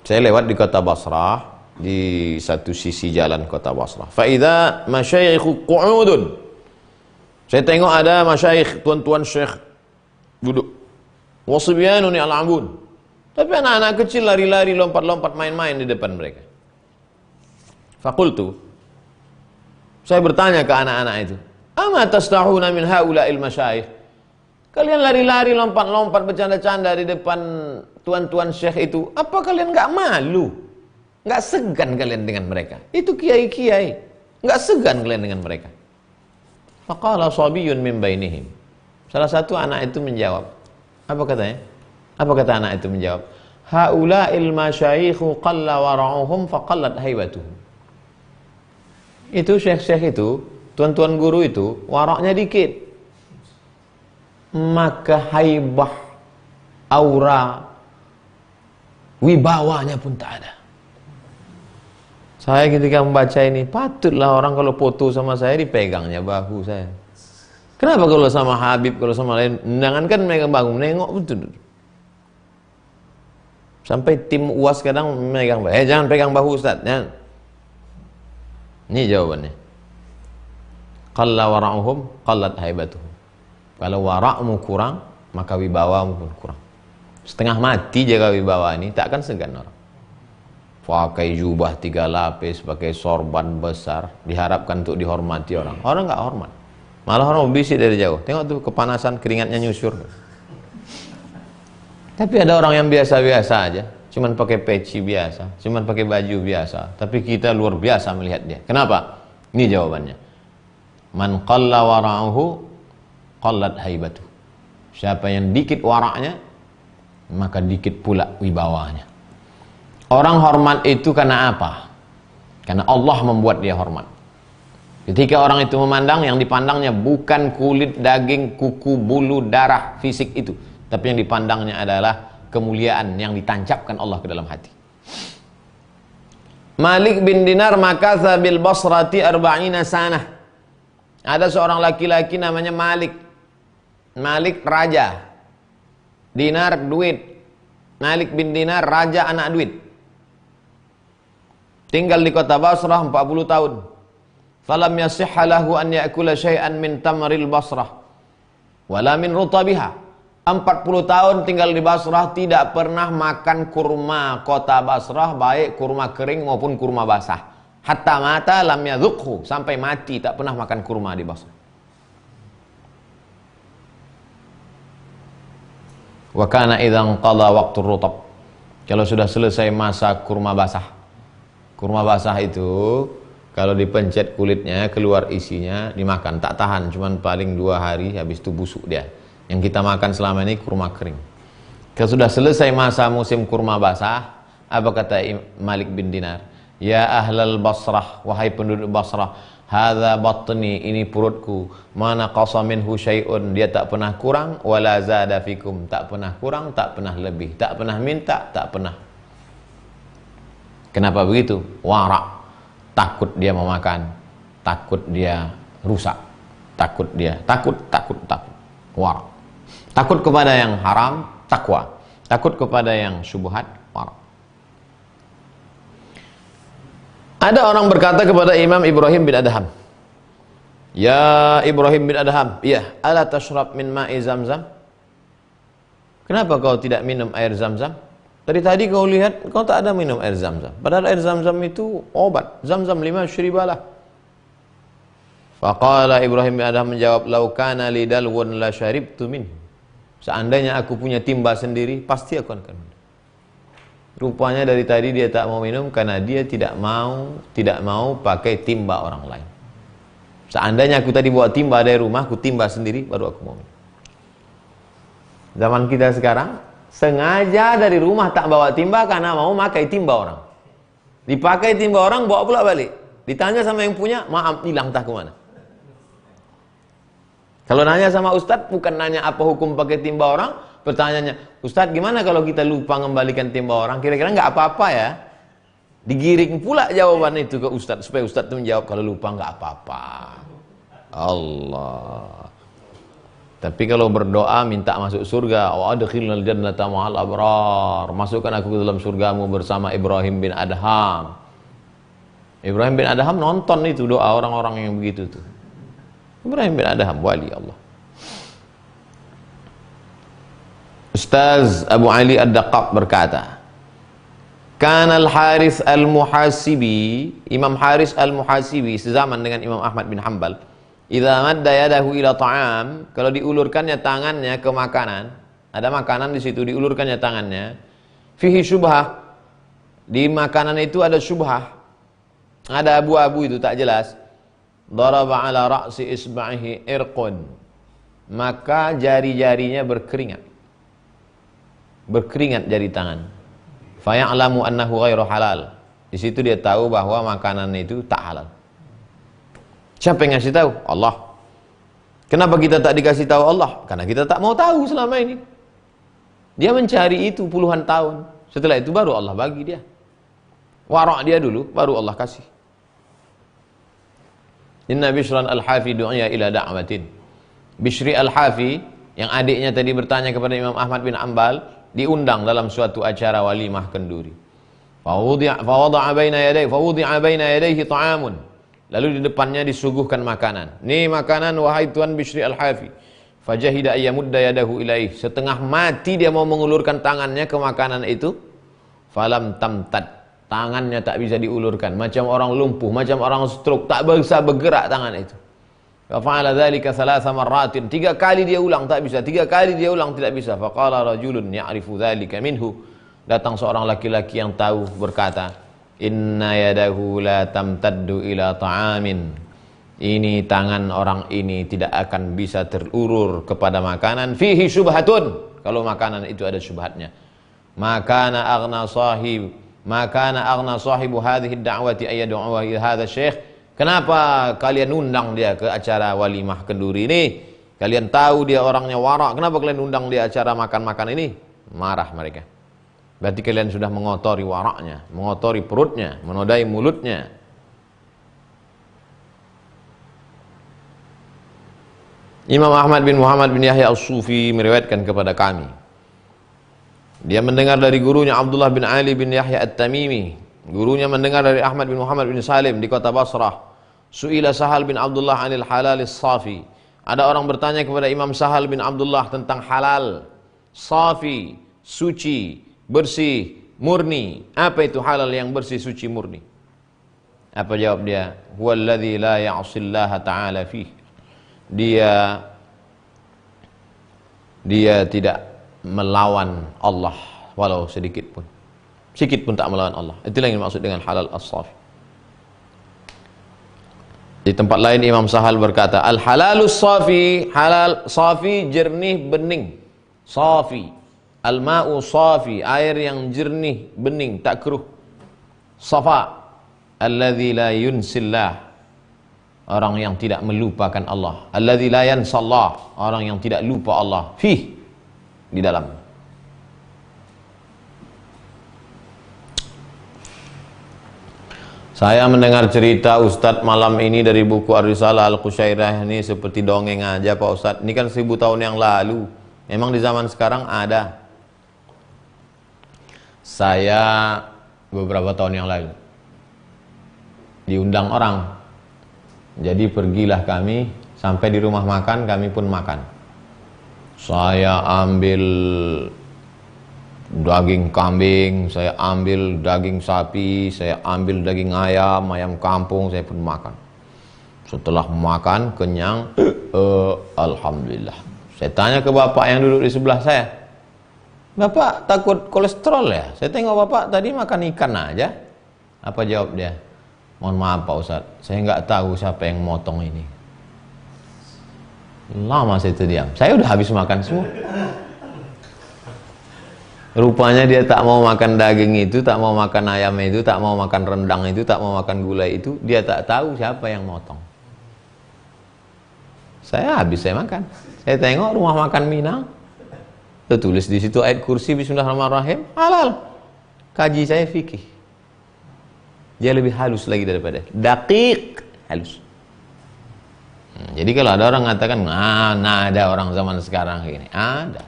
Saya lewat di kota Basrah, di satu sisi jalan kota Basrah. Fa idza masyayikh qu'udun. Saya tengok ada masyayikh, tuan-tuan syekh duduk. Wasibyanun yal'abun. Tapi anak-anak kecil lari-lari, lompat-lompat, main-main di depan mereka. Fakultu, saya bertanya ke anak-anak itu, ama tastahuna min haula'il masyayikh? Kalian lari-lari, lompat-lompat, bercanda-canda di depan tuan-tuan syekh itu, apa kalian nggak malu? Nggak segan kalian dengan mereka? Itu kiai-kiai, nggak segan kalian dengan mereka? Faqala shabiyyun min bainihim. Salah satu anak itu menjawab, apa katanya? Apa kata anak itu menjawab? Haula'il masyayikhu qalla wara'uhum faqallat haibatuhum. Itu syekh-syekh itu, tuan-tuan guru itu, waraknya dikit. Maka haibah, aura, wibawanya pun tak ada. Saya ketika membaca ini, patutlah orang kalau foto sama saya dipegangnya bahu saya. Kenapa kalau sama Habib, kalau sama lain, jangankan megang bahu, nengok betul. Sampai tim UAS kadang megang bahu. Jangan pegang bahu Ustaz. Jangan. Ini jawabannya. Qalla wara'uhum qallat haibatuhum. Kalau warakmu kurang, maka wibawamu pun kurang. Setengah mati jaga wibawa ini, tak akan segan orang. Pakai jubah 3 lapis, pakai sorban besar, diharapkan untuk dihormati orang. Orang nggak hormat. Malah orang bisik dari jauh. Tengok tuh kepanasan, keringatnya nyusur. Tapi ada orang yang biasa-biasa aja, cuman pakai peci biasa, cuman pakai baju biasa, tapi kita luar biasa melihat dia. Kenapa? Ini jawabannya. Man qalla wara'uhu qallat haibatuh. Siapa yang dikit waraknya, maka dikit pula wibawanya. Orang hormat itu karena apa? Karena Allah membuat dia hormat. Ketika orang itu memandang, yang dipandangnya bukan kulit, daging, kuku, bulu, darah, fisik itu, tapi yang dipandangnya adalah kemuliaan yang ditancapkan Allah ke dalam hati. Malik bin Dinar makatha bil Basrati 40 sanah. Ada seorang laki-laki namanya Malik. Malik raja. Dinar duit. Malik bin Dinar raja anak duit. Tinggal di kota Basrah 40 tahun. falam yasihha lahu an ya'kula syai'an min tamril Basrah wala min rutabiha. 40 tahun tinggal di Basrah, tidak pernah makan kurma kota Basrah, baik kurma kering maupun kurma basah. Hatta mata lam yadhuqhu, sampai mati tak pernah makan kurma di Basrah. Wa kana idzan qada waqtu rutab, kalau sudah selesai masa kurma basah. Kurma basah itu kalau dipencet kulitnya keluar isinya, dimakan tak tahan, cuman paling 2 hari habis itu busuk dia. Yang kita makan selama ini kurma kering. Kalau sudah selesai masa musim kurma basah, apa kata Malik bin Dinar? Ya ahlal Basrah, wahai penduduk Basrah, hadza batni, ini perutku, mana qasa minhu syai'un, dia tak pernah kurang, wala zada fikum, tak pernah kurang, tak pernah lebih, tak pernah minta, tak pernah. Kenapa begitu? Wara', takut dia memakan, takut dia rusak, takut dia takut. Wara', takut kepada yang haram, takwa, takut kepada yang syubhat, wara'. Ada orang berkata kepada Imam Ibrahim bin Adham, ya Ibrahim bin Adham, iya, ala tashrab min ma'i Zamzam? Kenapa kau tidak minum air Zamzam? Dari tadi kau lihat kau tak ada minum air Zamzam. Padahal air Zamzam itu obat. Zamzam 5 syribalah. Faqala Ibrahim bin Adham menjawab, lau kana li dalwun la syaribtu min. Seandainya aku punya timba sendiri, pasti aku akan minum. Rupanya dari tadi dia tak mau minum karena dia tidak mau pakai timba orang lain. Seandainya aku tadi bawa timba dari rumah, aku timba sendiri, baru aku mau minum. Zaman kita sekarang, sengaja dari rumah tak bawa timba karena mau pakai timba orang. Dipakai timba orang, bawa pula balik. Ditanya sama yang punya, maaf, hilang tak kemana. Kalau nanya sama Ustadz, bukan nanya apa hukum pakai timba orang, pertanyaannya, Ustadz gimana kalau kita lupa mengembalikan timba orang? Kira-kira nggak apa-apa ya? Digiring pula jawaban itu ke Ustadz, supaya Ustadz itu menjawab, kalau lupa nggak apa-apa. Allah. Tapi kalau berdoa minta masuk surga, wa adkhilnal jannata ma'al abrar, masukkan aku ke dalam surgamu bersama Ibrahim bin Adham. Ibrahim bin Adham nonton itu doa orang-orang yang begitu tuh. Ibrahim bin Adham wali Allah. Ustaz Abu Ali Ad-Daqqaq berkata, Kana al-Haris al-Muhasibi, Imam Haris al-Muhasibi sezaman dengan Imam Ahmad bin Hanbal, idza madda yadahu ila ta'am, kalau diulurkannya tangannya ke makanan, ada makanan di situ, diulurkannya tangannya, fihi syubhah, di makanan itu ada syubhah, ada abu-abu itu tak jelas, daraba ala ra'si isba'ihi irqun, maka jari-jarinya berkeringat jari tangan, faya'lamu annahu ghairu halal, di situ dia tahu bahwa makanan itu tak halal. Siapa yang ngasih tahu? Allah. Kenapa kita tak dikasih tahu Allah? Karena kita tak mau tahu selama ini. Dia mencari itu puluhan tahun, setelah itu baru Allah bagi dia. Wara' dia dulu, baru Allah kasih. Inna Bishran al-Hafi du'iya ila da'watin. Bishri al-Hafi, yang adiknya tadi bertanya kepada Imam Ahmad bin Hanbal, diundang dalam suatu acara walimah kenduri. Fawudi'a baina yadayhi ta'amun. Lalu di depannya disuguhkan makanan. Ini makanan wahai Tuan Bishri al-Hafi. Fajahida ayyamudda yadahu ilaih. Setengah mati dia mau mengulurkan tangannya ke makanan itu. Falam tamtad. Tangannya tak bisa diulurkan, macam orang lumpuh, macam orang stroke, tak bisa bergerak tangan itu. Fa'ala dzalika thalatha marratin, 3 kali dia ulang tak bisa, 3 kali dia ulang tidak bisa. Faqala rajulun ya'rifu dzalika minhu, datang seorang laki-laki yang tahu berkata, inna yadahu la tamtaddu ila ta'amin, ini tangan orang ini tidak akan bisa terulur kepada makanan, fihi syubhatun, kalau makanan itu ada syubhatnya. Makana aghna sahibu hadhihi ad-da'wati ayyad'u hadha syekh. Kenapa kalian undang dia ke acara walimah kenduri ini? Kalian tahu dia orangnya wara, kenapa kalian undang dia acara makan-makan ini? Marah mereka. Berarti kalian sudah mengotori waraknya, mengotori perutnya, menodai mulutnya. Imam Ahmad bin Muhammad bin Yahya al-Sufi meriwayatkan kepada kami, dia mendengar dari gurunya Abdullah bin Ali bin Yahya at-Tamimi. Gurunya mendengar dari Ahmad bin Muhammad bin Salim di kota Basrah. Su'ila Sahal bin Abdullah anil halal safi. Ada orang bertanya kepada Imam Sahal bin Abdullah tentang halal safi, suci, bersih, murni. Apa itu halal yang bersih, suci, murni? Apa jawab dia? Huwallazi la ya'sillaha ta'ala fih. Dia tidak melawan Allah walau sedikit pun. Sedikit pun tak melawan Allah. Itulah yang dimaksud dengan halal as-safi. Di tempat lain Imam Sahal berkata, al-halalus safi, halal safi, jernih, bening. Safi. Al-ma'u safi, air yang jernih, bening, tak keruh. Safa. Alladzi la yunsillah, orang yang tidak melupakan Allah. Alladzi la yansallah, orang yang tidak lupa Allah. Fih, di dalam. Saya mendengar cerita Ustadz malam ini dari buku Ar-Risalah Al-Qusyairah ini seperti dongeng aja Pak Ustadz. Ini kan 1000 tahun yang lalu. Memang di zaman sekarang ada. Saya beberapa tahun yang lalu diundang orang. Jadi pergilah kami, sampai di rumah makan, kami pun makan. Saya ambil daging kambing, saya ambil daging sapi, saya ambil daging ayam, ayam kampung, saya pun makan. Setelah makan, kenyang, alhamdulillah. Saya tanya ke bapak yang duduk di sebelah saya, Bapak takut kolesterol ya? Saya tengok bapak tadi makan ikan aja. Apa jawab dia? Mohon maaf Pak Ustadz, saya nggak tahu siapa yang motong ini. Lama saya terdiam. Saya udah habis makan semua. Rupanya dia tak mau makan daging itu, tak mau makan ayam itu, tak mau makan rendang itu, tak mau makan gulai itu. Dia tak tahu siapa yang motong. Saya habis saya makan. Saya tengok rumah makan Minang, tertulis di situ ayat kursi Bismillahirrahmanirrahim, halal. Kaji saya fikih. Dia lebih halus lagi daripada daqiq, halus. Jadi kalau ada orang mengatakan, nah ada orang zaman sekarang ini, ada,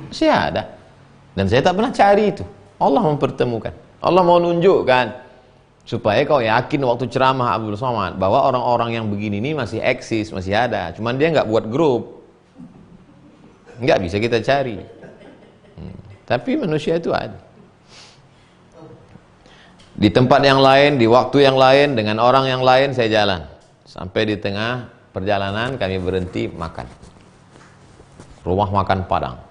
masih ada. Dan saya tak pernah cari itu. Allah mempertemukan, Allah mau nunjukkan supaya kau yakin waktu ceramah Abdul Somad bahwa orang-orang yang begini ini masih eksis, masih ada. Cuman dia nggak buat grup, nggak bisa kita cari. Tapi manusia itu ada. Di tempat yang lain, di waktu yang lain, dengan orang yang lain saya jalan. Sampai di tengah perjalanan kami berhenti makan. Rumah makan Padang.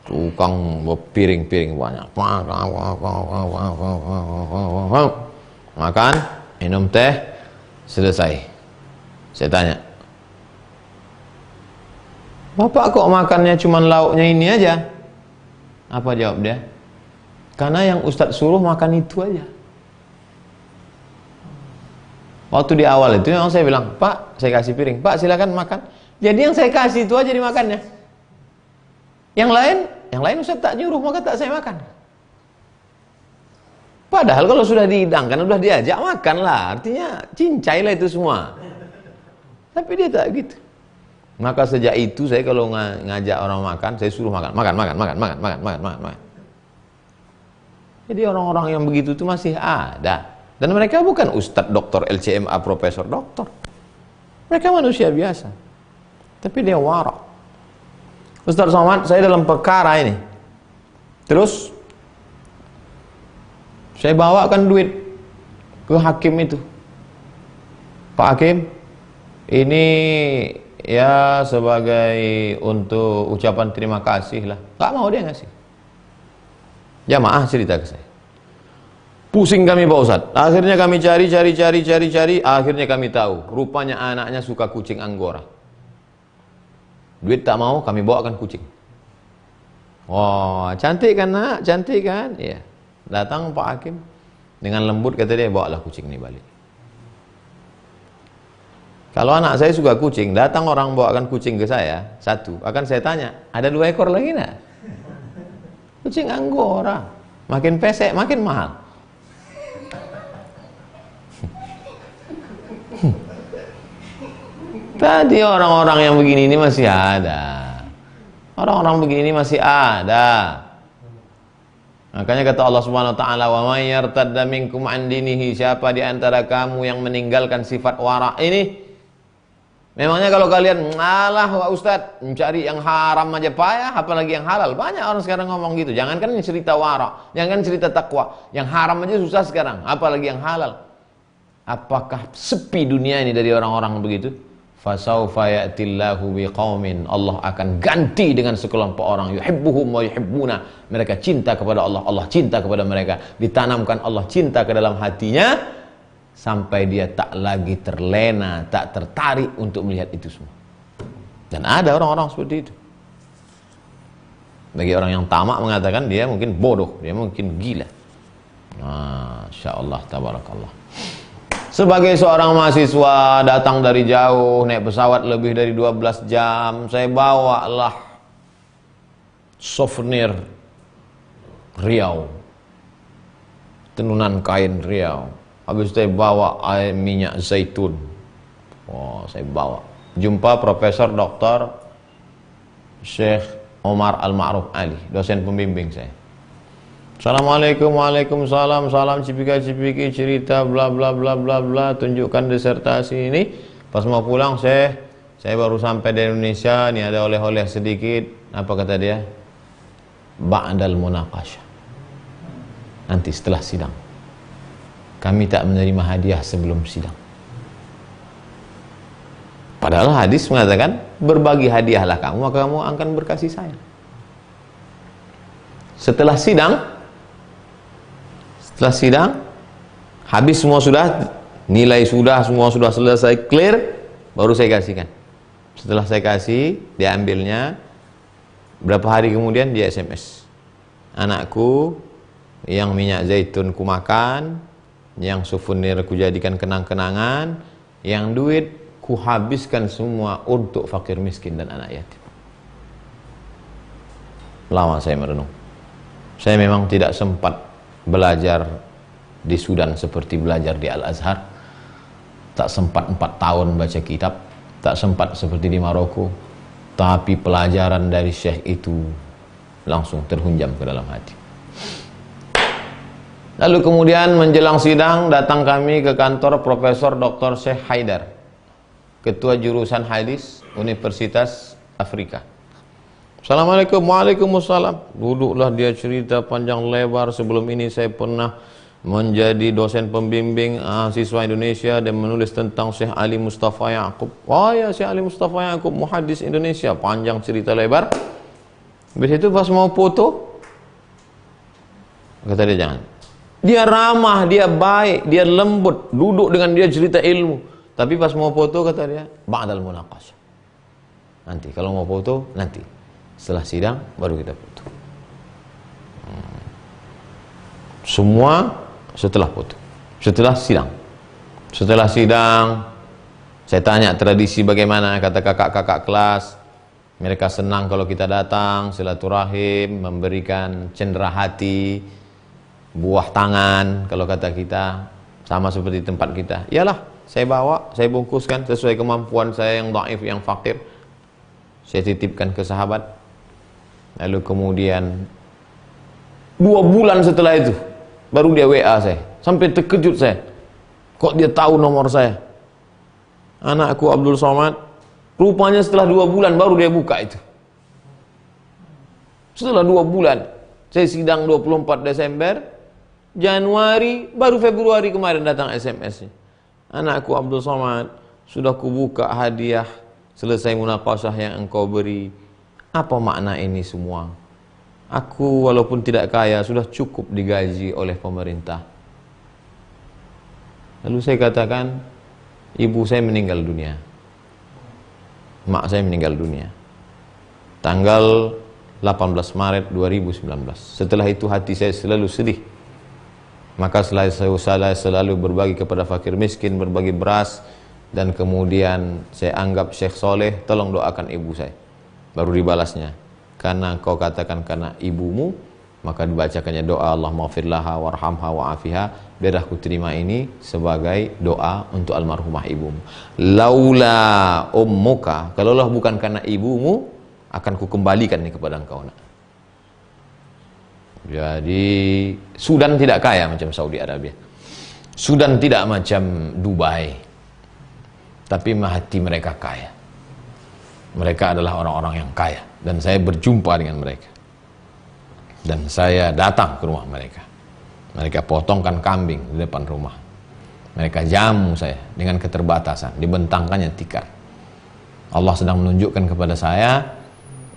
Tukang piring-piring banyak. Makan, minum teh, selesai. Saya tanya, Bapak kok makannya cuma lauknya ini aja? Apa jawab dia? Karena yang Ustadz suruh makan itu aja. Waktu di awal itu yang saya bilang, Pak, saya kasih piring, Pak silakan makan. Jadi yang saya kasih itu aja dimakannya. Yang lain Ustadz tak nyuruh, maka tak saya makan. Padahal kalau sudah dihidangkan, sudah diajak makan lah. Artinya cincailah itu semua. Tapi dia tak gitu. Maka sejak itu saya kalau ngajak orang makan, saya suruh makan. Jadi orang-orang yang begitu itu masih ada. Dan mereka bukan ustadz, doktor, LCMA, profesor, doktor. Mereka manusia biasa. Tapi dia warak. Ustadz Somad, saya dalam perkara ini. Terus saya bawakan duit ke hakim itu. Pak Hakim, ini ya sebagai untuk ucapan terima kasih lah. Gak mau dia ngasih. Jamaah cerita ke saya. Pusing kami Pak Ustadz. Akhirnya kami cari. Akhirnya kami tahu. Rupanya anaknya suka kucing Anggora. Duit tak mau, kami bawakan kucing. Wah, cantik kan nak? Cantik kan? Iya. Datang Pak Hakim. Dengan lembut kata dia, bawalah kucing ini balik. Kalau anak saya suka kucing, datang orang bawakan kucing ke saya, satu. Akan saya tanya, ada 2 ekor lagi nak? Kucing Anggora, makin pesek makin mahal. Tadi orang-orang yang begini ini masih ada. Orang-orang begini ini masih ada. Makanya kata Allah Subhanahu wa taala, "Wa may yartadda minkum an dinihi", siapa di antara kamu yang meninggalkan sifat wara ini. Memangnya kalau kalian ngalah Pak Ustadz, mencari yang haram aja payah, apalagi yang halal. Banyak orang sekarang ngomong gitu. Jangankan cerita wara, jangan cerita takwa, yang haram aja susah sekarang, apalagi yang halal. Apakah sepi dunia ini dari orang-orang begitu? Fasaufa ya'tillahu biqaumin, Allah akan ganti dengan sekelompok orang, yuhibbuhum wa yuhibbuna, mereka cinta kepada Allah, Allah cinta kepada mereka, ditanamkan Allah cinta ke dalam hatinya sampai dia tak lagi terlena, tak tertarik untuk melihat itu semua. Dan ada orang-orang seperti itu. Bagi orang yang tamak mengatakan dia mungkin bodoh, dia mungkin gila. Masya Allah, tabarakallah. Sebagai seorang mahasiswa datang dari jauh, naik pesawat lebih dari 12 jam, saya bawalah souvenir Riau, tenunan kain Riau. Habis saya bawa air minyak zaitun. Saya bawa. Jumpa Profesor Dr. Syekh Omar Al-Ma'ruf Ali, dosen pembimbing saya. Assalamualaikum, waalaikumsalam, salam cipika-cipiki, cerita bla bla bla bla bla, tunjukkan disertasi ini. Pas mau pulang saya baru sampai dari Indonesia, nih ada oleh-oleh sedikit. Apa kata dia? Ba'dal munaqasyah. Nanti setelah sidang. Kami tak menerima hadiah sebelum sidang. Padahal hadis mengatakan berbagi hadiahlah kamu, maka kamu akan berkasih sayang. Setelah sidang, habis semua sudah, nilai sudah, semua sudah selesai, clear, baru saya kasihkan. Setelah saya kasih, dia ambilnya, berapa hari kemudian dia SMS. Anakku, yang minyak zaitun ku makan, yang souvenir ku jadikan kenang-kenangan, yang duit ku habiskan semua untuk fakir miskin dan anak yatim. Lama saya merenung. Saya memang tidak sempat belajar di Sudan seperti belajar di Al-Azhar, tak sempat 4 tahun baca kitab, tak sempat seperti di Maroko, tapi pelajaran dari Syekh itu langsung terhunjam ke dalam hati. Lalu kemudian menjelang sidang datang kami ke kantor Profesor Dr. Syekh Haidar, Ketua Jurusan Hadis Universitas Afrika. Assalamualaikum, waalaikumsalam. Duduklah dia cerita panjang lebar. Sebelum ini saya pernah menjadi dosen pembimbing siswa Indonesia dan menulis tentang Syekh Ali Mustafa Yaqub. Ya, Syekh Ali Mustafa Yaqub, muhaddis Indonesia. Panjang cerita lebar. Habis itu pas mau foto, kata dia jangan. Dia ramah, dia baik, dia lembut, duduk dengan dia cerita ilmu. Tapi pas mau foto kata dia, ba'dal munaqasyah. Nanti kalau mau foto nanti. Setelah sidang baru kita foto. Semua setelah foto. Setelah sidang. Setelah sidang saya tanya tradisi bagaimana, kata kakak-kakak kelas. Mereka senang kalau kita datang, silaturahim, memberikan cendera hati, buah tangan kalau kata kita, sama seperti tempat kita. Iyalah, saya bawa, saya bungkuskan sesuai kemampuan saya yang dhaif, yang fakir. Saya titipkan ke sahabat. Lalu kemudian 2 bulan setelah itu baru dia WA saya. Sampai terkejut saya. Kok dia tahu nomor saya? Anakku Abdul Somad, rupanya setelah 2 bulan baru dia buka itu. Setelah 2 bulan. Saya sidang 24 Desember, Januari, baru Februari kemarin datang SMS-nya. Anakku Abdul Somad, sudah kubuka hadiah selesai munaqasyah yang engkau beri. Apa makna ini semua? Aku walaupun tidak kaya, sudah cukup digaji oleh pemerintah. Lalu saya katakan, ibu saya meninggal dunia. Mak saya meninggal dunia. Tanggal 18 Maret 2019. Setelah itu hati saya selalu sedih. Maka saya selalu berbagi kepada fakir miskin, berbagi beras. Dan kemudian saya anggap Syekh Soleh, tolong doakan ibu saya. Baru dibalasnya, karena kau katakan karena ibumu, maka dibacakannya doa Allahumma firlaha warhamha wa'afiha. Biar aku terima ini sebagai doa untuk almarhumah ibumu. Laula ummuka, kalaulah bukan karena ibumu, akan kukembalikan ini kepada engkau nak. Jadi Sudan tidak kaya macam Saudi Arabia, Sudan tidak macam Dubai, tapi hati mereka kaya. Mereka adalah orang-orang yang kaya, dan saya berjumpa dengan mereka, dan saya datang ke rumah mereka. Mereka potongkan kambing di depan rumah, mereka jamu saya dengan keterbatasan, dibentangkannya tikar. Allah sedang menunjukkan kepada saya,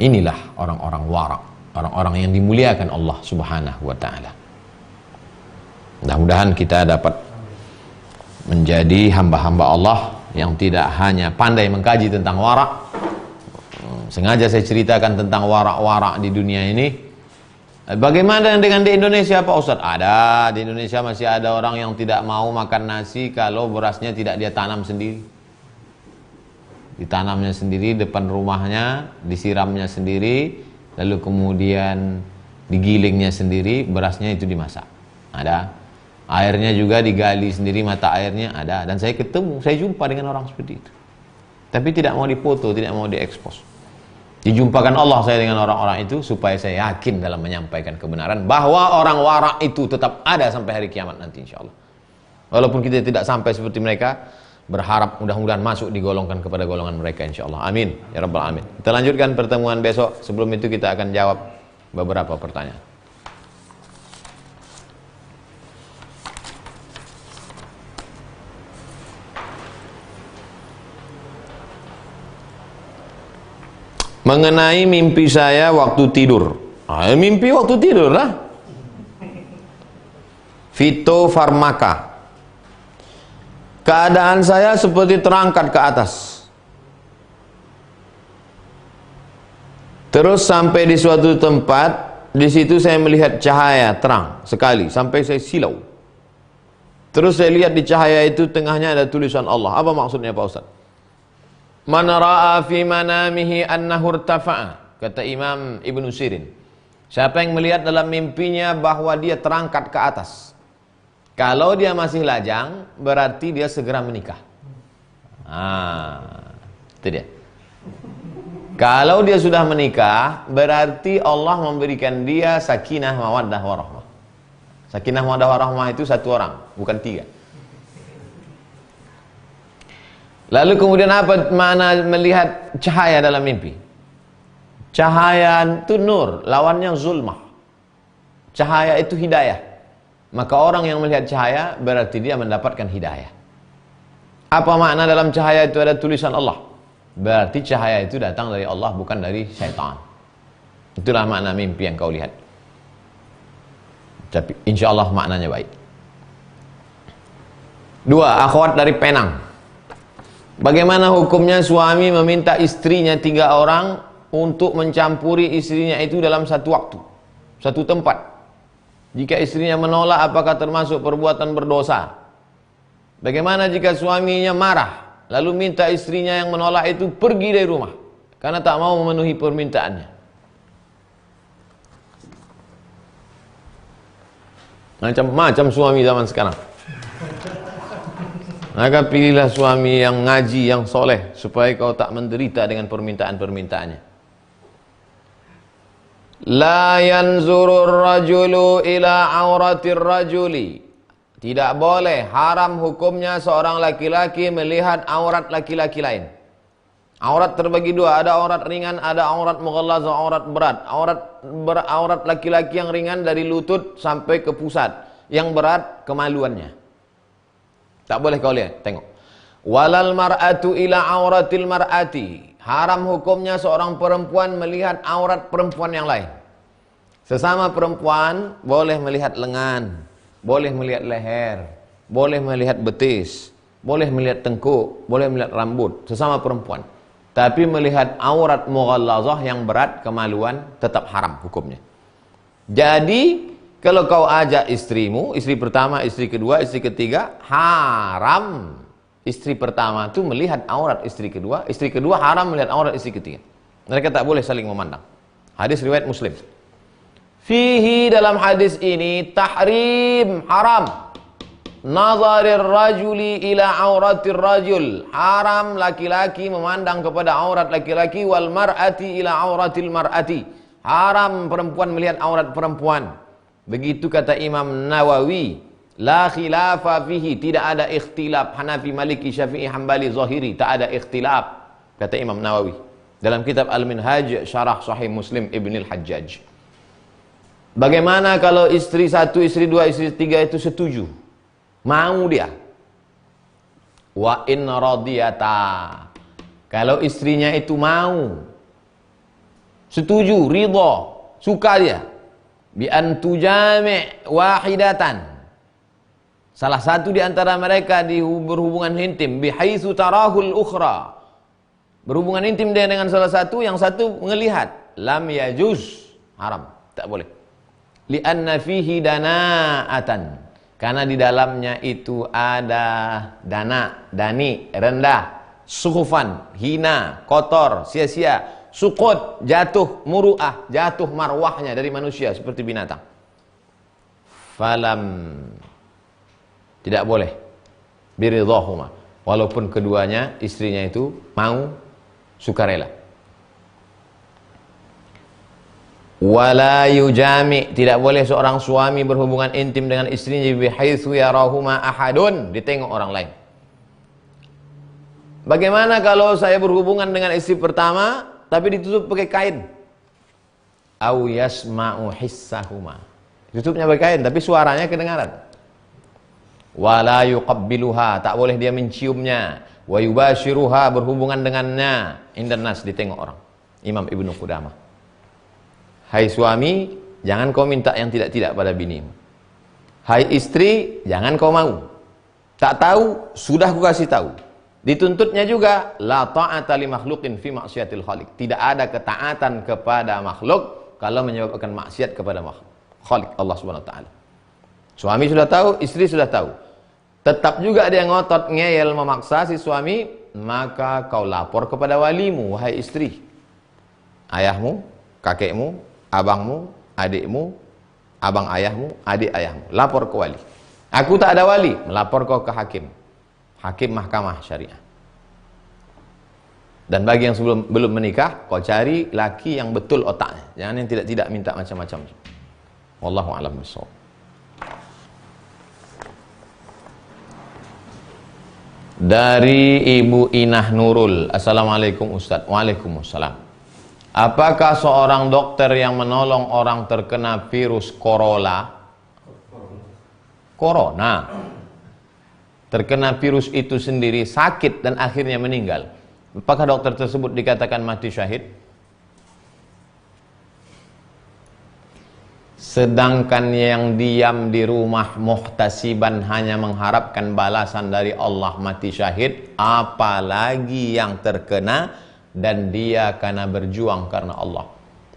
inilah orang-orang warak, orang-orang yang dimuliakan Allah Subhanahu wa ta'ala. Mudah-mudahan kita dapat menjadi hamba-hamba Allah yang tidak hanya pandai mengkaji tentang warak. Sengaja saya ceritakan tentang warak-warak di dunia ini. Bagaimana dengan di Indonesia Pak Ustadz? Ada, di Indonesia masih ada orang yang tidak mau makan nasi kalau berasnya tidak dia tanam sendiri. Ditanamnya sendiri depan rumahnya, disiramnya sendiri, lalu kemudian digilingnya sendiri, berasnya itu dimasak. Ada. Airnya juga digali sendiri, mata airnya ada. Dan saya ketemu, saya jumpa dengan orang seperti itu. Tapi tidak mau dipoto, tidak mau diekspos. Dijumpakan Allah saya dengan orang-orang itu supaya saya yakin dalam menyampaikan kebenaran bahwa orang warak itu tetap ada sampai hari kiamat nanti insyaallah. Walaupun kita tidak sampai seperti mereka, berharap mudah-mudahan masuk digolongkan kepada golongan mereka insyaallah. Amin ya rabbal alamin. Kita lanjutkan pertemuan besok. Sebelum itu kita akan jawab beberapa pertanyaan. Mengenai mimpi saya waktu tidur. Mimpi waktu tidur lah. Fitofarmaka. Keadaan saya seperti terangkat ke atas. Terus sampai di suatu tempat, di situ saya melihat cahaya terang sekali sampai saya silau. Terus saya lihat di cahaya itu tengahnya ada tulisan Allah. Apa maksudnya Pak Ustaz? Man ra'a fi manamihi annahu irtafa'a, kata Imam Ibnu Sirin. Siapa yang melihat dalam mimpinya bahwa dia terangkat ke atas, kalau dia masih lajang berarti dia segera menikah. Itu dia. Kalau dia sudah menikah berarti Allah memberikan dia sakinah mawaddah warahmah. Sakinah mawaddah warahmah itu satu orang, bukan tiga. Lalu kemudian apa makna melihat cahaya dalam mimpi? Cahaya itu nur, lawannya zulmah. Cahaya itu hidayah. Maka orang yang melihat cahaya berarti dia mendapatkan hidayah. Apa makna dalam cahaya itu ada tulisan Allah? Berarti cahaya itu datang dari Allah, bukan dari syaitan. Itulah makna mimpi yang kau lihat. Tapi insya Allah maknanya baik. Dua, akhwat dari Penang. Bagaimana hukumnya suami meminta istrinya 3 orang untuk mencampuri istrinya itu dalam satu waktu, satu tempat? Jika istrinya menolak, apakah termasuk perbuatan berdosa? Bagaimana jika suaminya marah, lalu minta istrinya yang menolak itu pergi dari rumah karena tak mau memenuhi permintaannya? Macam-macam suami zaman sekarang. Maka pilihlah suami yang ngaji, yang soleh, supaya kau tak menderita dengan permintaan-permintaannya. La yanzurur rajulu ila auratir rajuli. Tidak boleh, haram hukumnya seorang laki-laki melihat aurat laki-laki lain. Aurat terbagi dua, ada aurat ringan, ada aurat mughallazah, aurat berat. Aurat laki-laki yang ringan dari lutut sampai ke pusat, yang berat kemaluannya. Tak boleh kau lihat, tengok. Walal mar'atu ila auratil mar'ati. Haram hukumnya seorang perempuan melihat aurat perempuan yang lain. Sesama perempuan boleh melihat lengan, boleh melihat leher, boleh melihat betis, boleh melihat tengkuk, boleh melihat rambut, sesama perempuan. Tapi melihat aurat mughallazah yang berat kemaluan tetap haram hukumnya. Jadi kalau kau ajak istrimu, istri pertama, istri kedua, istri ketiga, haram istri pertama itu melihat aurat istri kedua haram melihat aurat istri ketiga. Mereka tak boleh saling memandang. Hadis riwayat Muslim. Fihi, dalam hadis ini, tahrim, haram. Nazarir rajuli ila auratir rajul. Haram laki-laki memandang kepada aurat laki-laki, wal mar'ati ila auratil mar'ati. Haram perempuan melihat aurat perempuan. Begitu kata Imam Nawawi, la khilafa fihi, tidak ada ikhtilaf. Hanafi, Maliki, Syafi'i, Hambali, Zahiri, tak ada ikhtilaf, kata Imam Nawawi dalam kitab Al-Minhaj Syarah Sahih Muslim Ibnil Hajjaj. Bagaimana kalau istri satu, istri dua, istri tiga itu setuju, mau dia? Wa in radiyata, kalau istrinya itu mau, setuju, ridha, suka dia, bi an tujami' wahidatan, salah satu di antara mereka berhubungan intim, bihaitsu tarahul ukhra, berhubungan intim dia dengan salah satu, yang satu melihat, lam yajuz, haram, tak boleh. Li'anna fihi dana'atan, karena di dalamnya itu ada dani, rendah, sukhufan, hina, kotor, sia-sia, sukut, jatuh muru'ah, jatuh marwahnya dari manusia seperti binatang. Falam, tidak boleh biridhahuma, walaupun keduanya, istrinya itu mau, sukarela. Wala yujami, tidak boleh seorang suami berhubungan intim dengan istrinya bihaitsu yarahuma ahadun, ditengok orang lain. Bagaimana kalau saya berhubungan dengan istri pertama tapi ditutup pakai kain? Au yasma'u hissahuma, ditutupnya pakai kain tapi suaranya kedengaran. Wala yuqabbiluha, tak boleh dia menciumnya. Wa yubashiruha, berhubungan dengannya. Indan nas, ditengok orang. Imam Ibnu Qudamah. Hai suami, jangan kau minta yang tidak-tidak pada binimu. Hai istri, jangan kau mau. Tak tahu, sudah ku kasih tahu. Dituntutnya juga, la ta'ata li makhluqin fi maksiatil khaliq. Tidak ada ketaatan kepada makhluk kalau menyebabkan maksiat kepada khaliq Allah Subhanahu wa taala. Suami sudah tahu, istri sudah tahu. Tetap juga dia ngotot, ngeyel, memaksa si suami, maka kau lapor kepada walimu, wahai istri. Ayahmu, kakekmu, abangmu, adikmu, abang ayahmu, adik ayahmu, lapor ke wali. Aku tak ada wali, melapor kau ke hakim, hakim mahkamah syariah. Dan bagi yang belum menikah, kau cari laki yang betul otaknya, jangan yang tidak minta macam-macam. Wallahu a'lam bishawab. Dari Ibu Inah Nurul, assalamualaikum Ustaz. Waalaikumsalam. Apakah seorang dokter yang menolong orang terkena virus corona, terkena virus itu sendiri sakit dan akhirnya meninggal, apakah dokter tersebut dikatakan mati syahid? Sedangkan yang diam di rumah muhtasiban hanya mengharapkan balasan dari Allah mati syahid, apalagi yang terkena dan dia karena berjuang karena Allah,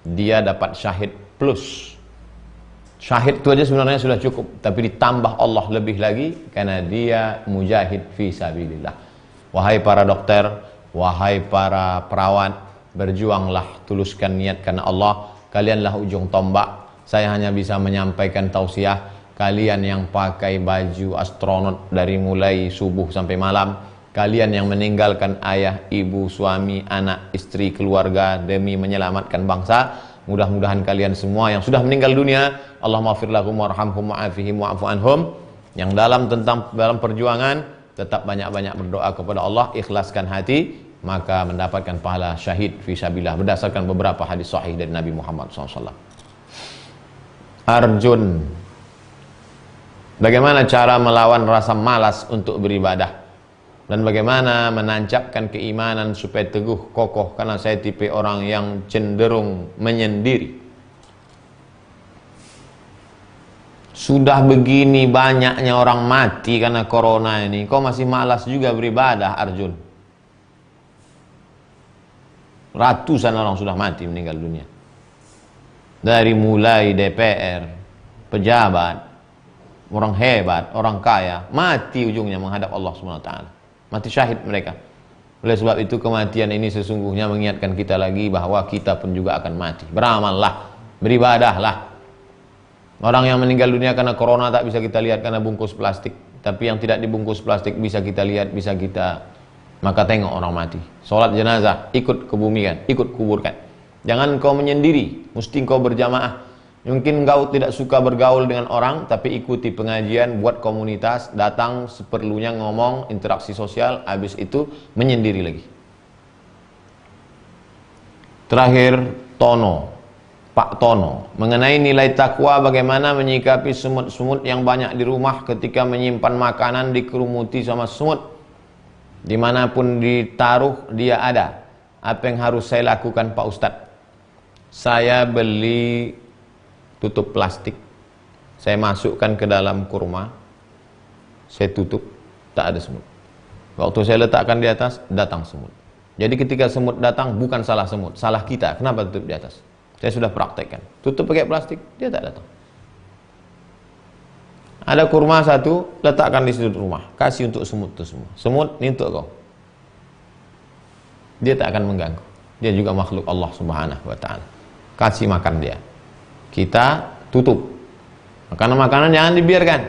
dia dapat syahid plus. Syahid itu aja sebenarnya sudah cukup, tapi ditambah Allah lebih lagi karena dia mujahid fi sabilillah. Wahai para dokter, wahai para perawat, berjuanglah, tuluskan niat karena Allah. Kalianlah ujung tombak. Saya hanya bisa menyampaikan tausiah. Kalian yang pakai baju astronot dari mulai subuh sampai malam, kalian yang meninggalkan ayah, ibu, suami, anak, istri, keluarga demi menyelamatkan bangsa, mudah-mudahan kalian semua yang sudah meninggal dunia, Allahumma ighfir lahum warhamhum wa'afihim wa'fu anhum, yang dalam perjuangan tetap banyak-banyak berdoa kepada Allah, ikhlaskan hati, maka mendapatkan pahala syahid fi sabilillah berdasarkan beberapa hadis sahih dari Nabi Muhammad SAW. Arjun, bagaimana cara melawan rasa malas untuk beribadah? Dan bagaimana menancapkan keimanan supaya teguh kokoh, karena saya tipe orang yang cenderung menyendiri. Sudah begini banyaknya orang mati karena corona ini, kau masih malas juga beribadah, Arjun? Ratusan orang sudah mati, meninggal dunia. Dari mulai DPR, pejabat, orang hebat, orang kaya, mati ujungnya menghadap Allah SWT. Mati syahid mereka. Oleh sebab itu kematian ini sesungguhnya mengingatkan kita lagi bahwa kita pun juga akan mati. Beramallah, beribadahlah. Orang yang meninggal dunia karena corona tak bisa kita lihat karena bungkus plastik, tapi yang tidak dibungkus plastik bisa kita lihat, bisa kita, maka tengok orang mati. Sholat jenazah, ikut kebumikan, ikut kuburkan. Jangan kau menyendiri, mesti kau berjamaah. Mungkin engkau tidak suka bergaul dengan orang, tapi ikuti pengajian, buat komunitas, datang seperlunya ngomong, interaksi sosial, habis itu menyendiri lagi. Terakhir, Pak Tono, mengenai nilai takwa, bagaimana menyikapi semut-semut yang banyak di rumah ketika menyimpan makanan dikerumuti sama semut. Dimanapun ditaruh, dia ada. Apa yang harus saya lakukan, Pak Ustadz? Saya beli tutup plastik, saya masukkan ke dalam kurma, saya tutup, tak ada semut. Waktu saya letakkan di atas, datang semut. Jadi ketika semut datang, bukan salah semut, salah kita. Kenapa tutup di atas? Saya sudah praktekkan. Tutup pakai plastik, dia tak datang. Ada kurma satu, letakkan di sudut rumah, kasih untuk semut itu semua. Semut, ini untuk kau. Dia tak akan mengganggu. Dia juga makhluk Allah Subhanahu wa ta'ala. Kasih makan dia. Kita tutup. Makanan-makanan jangan dibiarkan.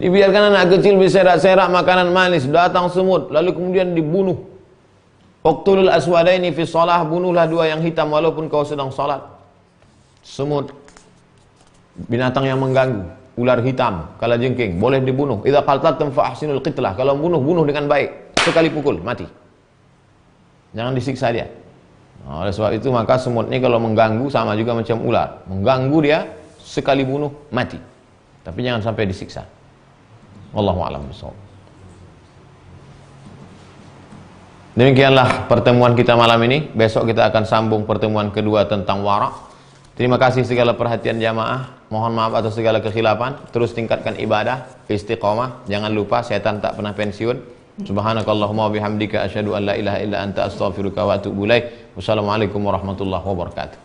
Dibiarkan anak kecil berserak-serak makanan manis, datang semut, lalu kemudian dibunuh. Uqtulul aswadaini fi shalah, bunuhlah dua yang hitam walaupun kau sedang salat. Semut, binatang yang mengganggu, ular hitam, kalajengking, boleh dibunuh. Idza qataltum fa ahsinul qitlah, kalau bunuh dengan baik, sekali pukul mati. Jangan disiksa dia. Nah, oleh sebab itu maka semut ini kalau mengganggu sama juga macam ular, mengganggu dia, sekali bunuh mati. Tapi jangan sampai disiksa. Wallahu a'lam bishawab. Demikianlah pertemuan kita malam ini. Besok kita akan sambung pertemuan kedua tentang wara'. Terima kasih segala perhatian jamaah. Mohon maaf atas segala kekhilafan. Terus tingkatkan ibadah, istiqomah. Jangan lupa setan tak pernah pensiun. Subhanakallahumma wabihamdika asyhadu an la ilaha illa anta astaghfiruka wa atubu ilaik. Wassalamualaikum warahmatullahi wabarakatuh.